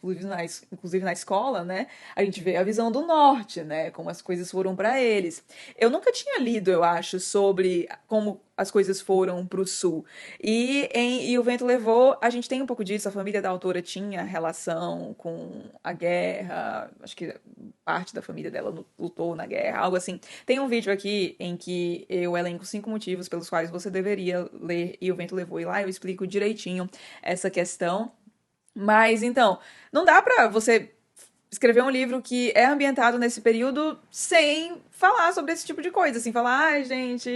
inclusive na escola, né, a gente vê a visão do norte, né, como as coisas foram para eles. Eu nunca tinha lido, eu acho, sobre como as coisas foram para o sul. E O Vento Levou, a gente tem um pouco disso. A família da autora tinha relação com a guerra, acho que parte da família dela lutou na guerra, algo assim. Tem um vídeo aqui em que eu elenco 5 motivos pelos quais você deveria ler E o Vento Levou, e lá eu explico direitinho essa questão. Mas então, não dá pra você escrever um livro que é ambientado nesse período sem falar sobre esse tipo de coisa, assim, falar, ai, gente,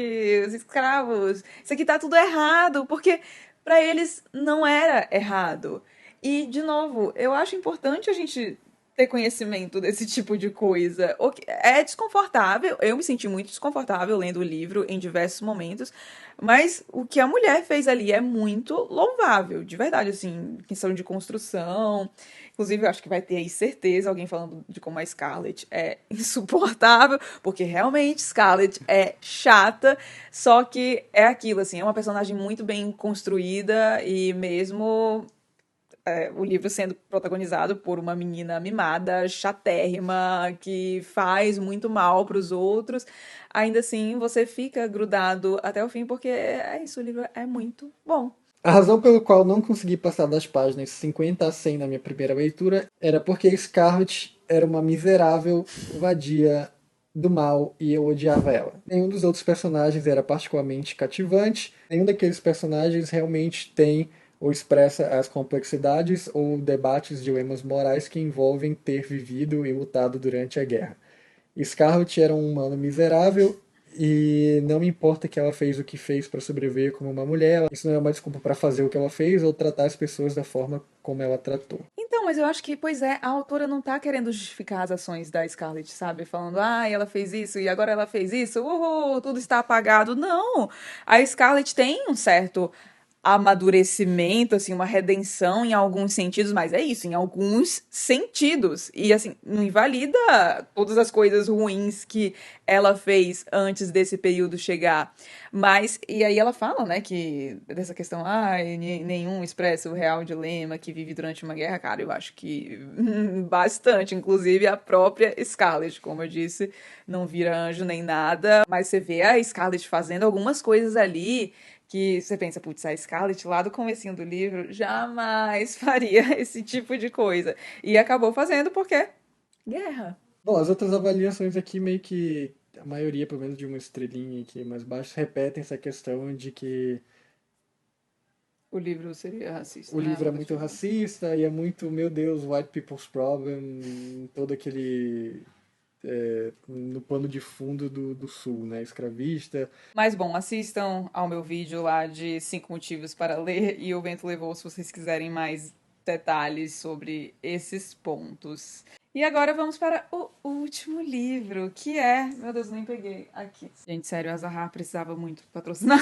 os escravos, isso aqui tá tudo errado, porque pra eles não era errado. E, de novo, eu acho importante a gente ter conhecimento desse tipo de coisa. É desconfortável, eu me senti muito desconfortável lendo o livro em diversos momentos, mas o que a mulher fez ali é muito louvável, de verdade, assim, questão de construção. Inclusive, eu acho que vai ter aí certeza alguém falando de como a Scarlett é insuportável, porque realmente Scarlett é chata, só que é aquilo, assim, é uma personagem muito bem construída e mesmo o livro sendo protagonizado por uma menina mimada, chatérrima, que faz muito mal para os outros, ainda assim você fica grudado até o fim, porque é isso, o livro é muito bom. A razão pelo qual não consegui passar das páginas 50 a 100 na minha primeira leitura era porque Scarlett era uma miserável vadia do mal e eu odiava ela. Nenhum dos outros personagens era particularmente cativante, nenhum daqueles personagens realmente tem ou expressa as complexidades ou debates, dilemas morais que envolvem ter vivido e lutado durante a guerra. Scarlett era um humano miserável e não me importa que ela fez o que fez para sobreviver como uma mulher. Isso não é uma desculpa para fazer o que ela fez ou tratar as pessoas da forma como ela tratou. Então, mas eu acho que, pois é, a autora não tá querendo justificar as ações da Scarlett, sabe? Falando, ela fez isso e agora ela fez isso, tudo está apagado. Não! A Scarlett tem um certo amadurecimento, assim, uma redenção em alguns sentidos, mas é isso, em alguns sentidos. E, assim, não invalida todas as coisas ruins que ela fez antes desse período chegar. Mas, e aí ela fala, né, que dessa questão, nenhum expressa o real dilema que vive durante uma guerra, cara, eu acho que bastante, inclusive a própria Scarlett, como eu disse, não vira anjo nem nada, mas você vê a Scarlett fazendo algumas coisas ali que você pensa, putz, a Scarlett lá do comecinho do livro jamais faria esse tipo de coisa. E acabou fazendo porque guerra. Bom, as outras avaliações aqui meio que a maioria, pelo menos de uma estrelinha aqui mais baixo, repetem essa questão de que O livro seria racista, o né? livro é Algo do muito tipo. racista e é muito, meu Deus, white people's problem, todo aquele no pano de fundo do sul, né? Escravista. Mas bom, assistam ao meu vídeo lá de 5 motivos para ler e o vento levou se vocês quiserem mais detalhes sobre esses pontos. E agora vamos para o último livro, que é... Meu Deus, nem peguei aqui. Gente, sério, a Zahar precisava muito patrocinar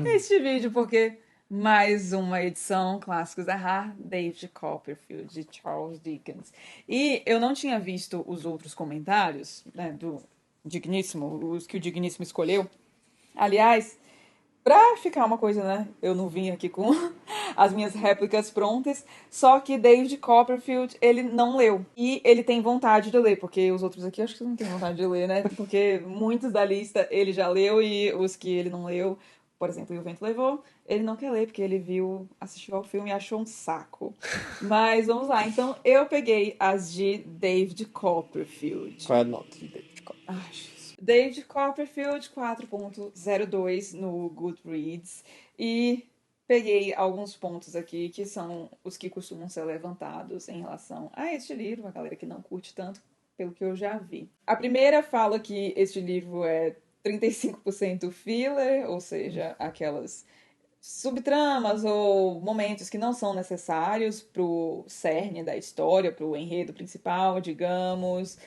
este vídeo, porque mais uma edição Clássicos Zahar, David Copperfield, de Charles Dickens. E eu não tinha visto os outros comentários, né, do Digníssimo, os que o Digníssimo escolheu. Aliás, pra ficar uma coisa, né? Eu não vim aqui com as minhas réplicas prontas, só que David Copperfield, ele não leu. E ele tem vontade de ler, porque os outros aqui acho que não tem vontade de ler, né? Porque muitos da lista ele já leu e os que ele não leu, por exemplo, E o Vento Levou, ele não quer ler, porque ele viu, assistiu ao filme e achou um saco. Mas vamos lá, então eu peguei as de David Copperfield. Qual é a nota de David Copperfield? Ai, Jesus. David Copperfield 4.02 no Goodreads e peguei alguns pontos aqui que são os que costumam ser levantados em relação a este livro, a galera que não curte tanto, pelo que eu já vi. A primeira fala que este livro é 35% filler, ou seja, aquelas subtramas ou momentos que não são necessários pro cerne da história, pro enredo principal, digamos.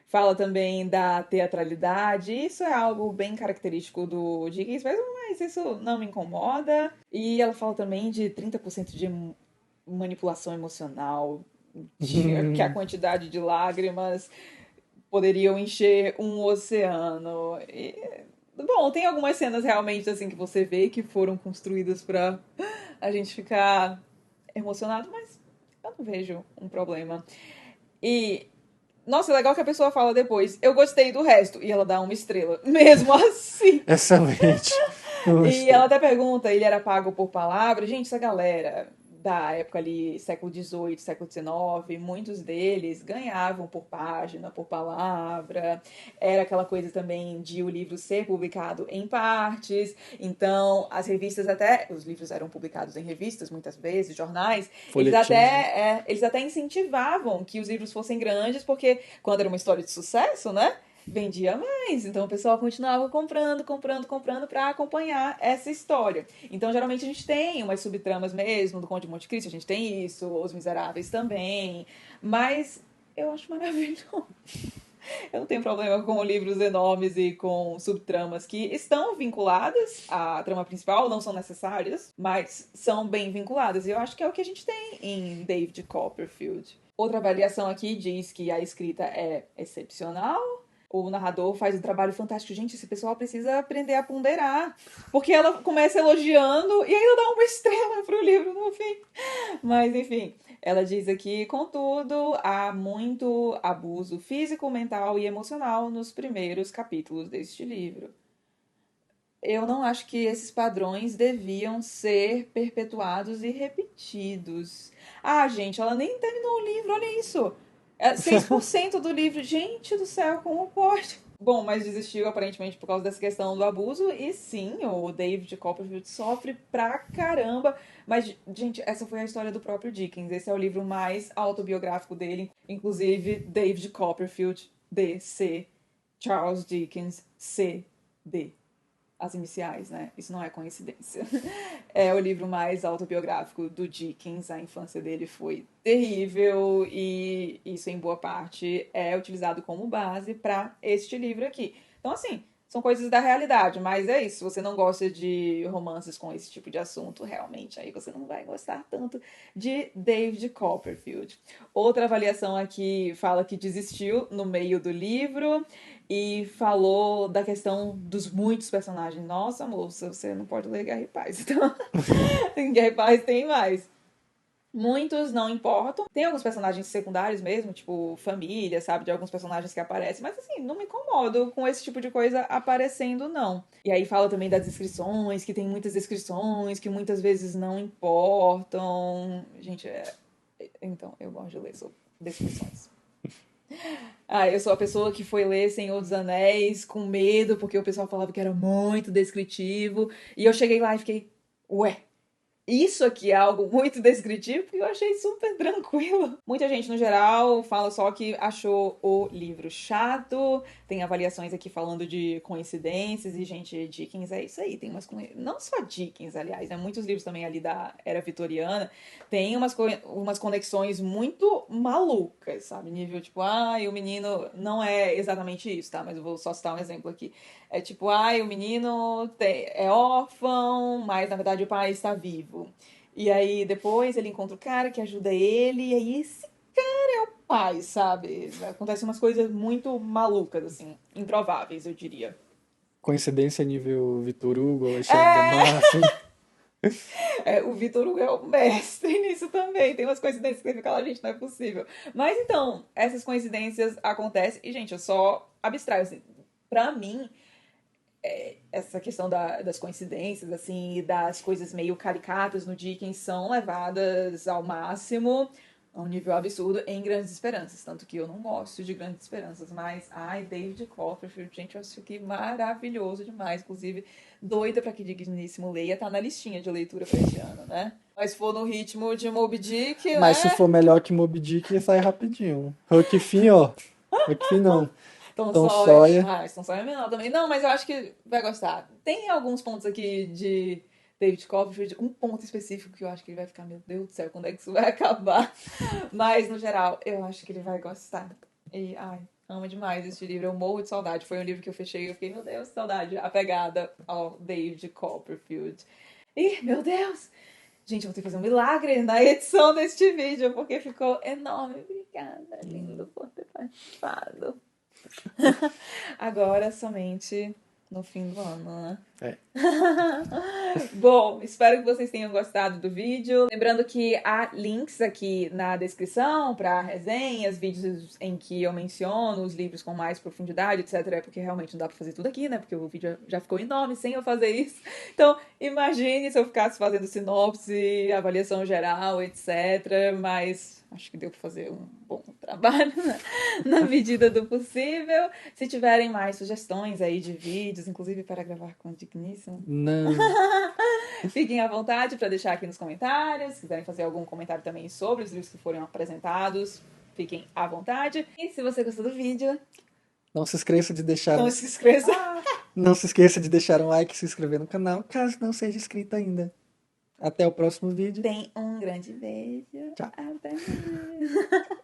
Fala também da teatralidade, isso é algo bem característico do Dickens, mas isso não me incomoda. E ela fala também de 30% de manipulação emocional, que a quantidade de lágrimas poderiam encher um oceano. E, bom, tem algumas cenas realmente assim que você vê que foram construídas para a gente ficar emocionado, mas eu não vejo um problema. E nossa, é legal que a pessoa fala depois, eu gostei do resto, e ela dá uma estrela, mesmo assim. Excelente. E ela até pergunta, ele era pago por palavra? Gente, essa galera da época ali, século XVIII, século XIX, muitos deles ganhavam por página, por palavra. Era aquela coisa também de o livro ser publicado em partes. Então, as revistas até... Os livros eram publicados em revistas, muitas vezes, jornais. Folhetins, né? Eles até incentivavam que os livros fossem grandes, porque quando era uma história de sucesso, né? Vendia mais. Então o pessoal continuava comprando para acompanhar essa história. Então geralmente a gente tem umas subtramas mesmo do Conde de Monte Cristo, a gente tem isso, Os Miseráveis também. Mas eu acho maravilhoso. Eu não tenho problema com livros enormes e com subtramas que estão vinculadas à trama principal, não são necessárias, mas são bem vinculadas. E eu acho que é o que a gente tem em David Copperfield. Outra avaliação aqui diz que a escrita é excepcional. O narrador faz um trabalho fantástico. Gente, esse pessoal precisa aprender a ponderar. Porque ela começa elogiando e aí ela dá uma estrela pro livro no fim. Mas, enfim, ela diz aqui, contudo, há muito abuso físico, mental e emocional nos primeiros capítulos deste livro. Eu não acho que esses padrões deviam ser perpetuados e repetidos. Ah, gente, ela nem terminou o livro, olha isso. 6% do livro. Gente do céu, como pode? Bom, mas desistiu aparentemente por causa dessa questão do abuso. E sim, o David Copperfield sofre pra caramba. Mas, gente, essa foi a história do próprio Dickens. Esse é o livro mais autobiográfico dele. Inclusive, David Copperfield, D.C. Charles Dickens, C.D. As iniciais, né? Isso não é coincidência. É o livro mais autobiográfico do Dickens. A infância dele foi terrível e isso, em boa parte, é utilizado como base para este livro aqui. Então, assim, são coisas da realidade, mas é isso, se você não gosta de romances com esse tipo de assunto, realmente, aí você não vai gostar tanto de David Copperfield. Outra avaliação aqui fala que desistiu no meio do livro e falou da questão dos muitos personagens. Nossa, moça, você não pode ler Guerra e Paz, então em Guerra e Paz tem mais. Muitos não importam. Tem alguns personagens secundários mesmo, tipo família, sabe? De alguns personagens que aparecem. Mas assim, não me incomodo com esse tipo de coisa aparecendo, não. E aí fala também das descrições, que tem muitas descrições, que muitas vezes não importam. Gente, então, eu gosto de ler sobre descrições. Ah, eu sou a pessoa que foi ler Senhor dos Anéis com medo, porque o pessoal falava que era muito descritivo. E eu cheguei lá e fiquei, ué, isso aqui é algo muito descritivo, porque eu achei super tranquilo. Muita gente, no geral, fala só que achou o livro chato. Tem avaliações aqui falando de coincidências. E, gente, Dickens é isso aí. Tem umas... Não só Dickens, aliás, né? Muitos livros também ali da Era Vitoriana. Tem umas conexões muito malucas, sabe? Nível, tipo, o menino... Não é exatamente isso, tá? Mas eu vou só citar um exemplo aqui. É tipo, o menino é órfão, mas na verdade o pai está vivo. E aí depois ele encontra o cara que ajuda ele, e aí esse cara é o pai, sabe? Acontecem umas coisas muito malucas, assim, improváveis, eu diria. Coincidência nível Vitor Hugo, Alexandre Dumas, assim. O Vitor Hugo é o mestre nisso também. Tem umas coincidências que você fica lá, gente, não é possível. Mas então, essas coincidências acontecem, e gente, eu só abstraio, assim, pra mim, essa questão das coincidências, assim, das coisas meio caricatas no Dickens são levadas ao máximo, a um nível absurdo, em Grandes Esperanças. Tanto que eu não gosto de Grandes Esperanças, mas, David Copperfield, gente, eu acho que maravilhoso demais. Inclusive, doida pra que Digníssimo leia, tá na listinha de leitura pra este ano, né? Mas se for no ritmo de Moby Dick, Mas se né? for melhor que Moby Dick, sai rapidinho. Huck Finn, ó. Huck Finn não. Tom Sawyer. Tom Sawyer é menor também. Não, mas eu acho que vai gostar. Tem alguns pontos aqui de David Copperfield, um ponto específico que eu acho que ele vai ficar, meu Deus do céu, quando é que isso vai acabar? Mas, no geral, eu acho que ele vai gostar. E, amo demais este livro. Eu morro de saudade. Foi um livro que eu fechei e eu fiquei, meu Deus, saudade. Apegada ao David Copperfield. E, meu Deus! Gente, eu vou ter que fazer um milagre na edição deste vídeo, porque ficou enorme. Obrigada, lindo, por ter participado. Agora somente no fim do ano, né? Bom, espero que vocês tenham gostado do vídeo. Lembrando que há links aqui na descrição para resenhas, vídeos em que eu menciono os livros com mais profundidade, etc. Porque realmente não dá para fazer tudo aqui, né? Porque o vídeo já ficou enorme sem eu fazer isso. Então, imagine se eu ficasse fazendo sinopse, avaliação geral, etc. Mas acho que deu para fazer um bom trabalho, né? Na medida do possível. Se tiverem mais sugestões aí de vídeos, inclusive para gravar com o Digníssimo, Não. fiquem à vontade para deixar aqui nos comentários. Se quiserem fazer algum comentário também sobre os livros que foram apresentados, fiquem à vontade. E se você gostou do vídeo, Não se esqueça de deixar. não se esqueça. Não se esqueça de deixar um like e se inscrever no canal, caso não seja inscrito ainda. Até o próximo vídeo. Tem um grande beijo. Tchau. Até mais.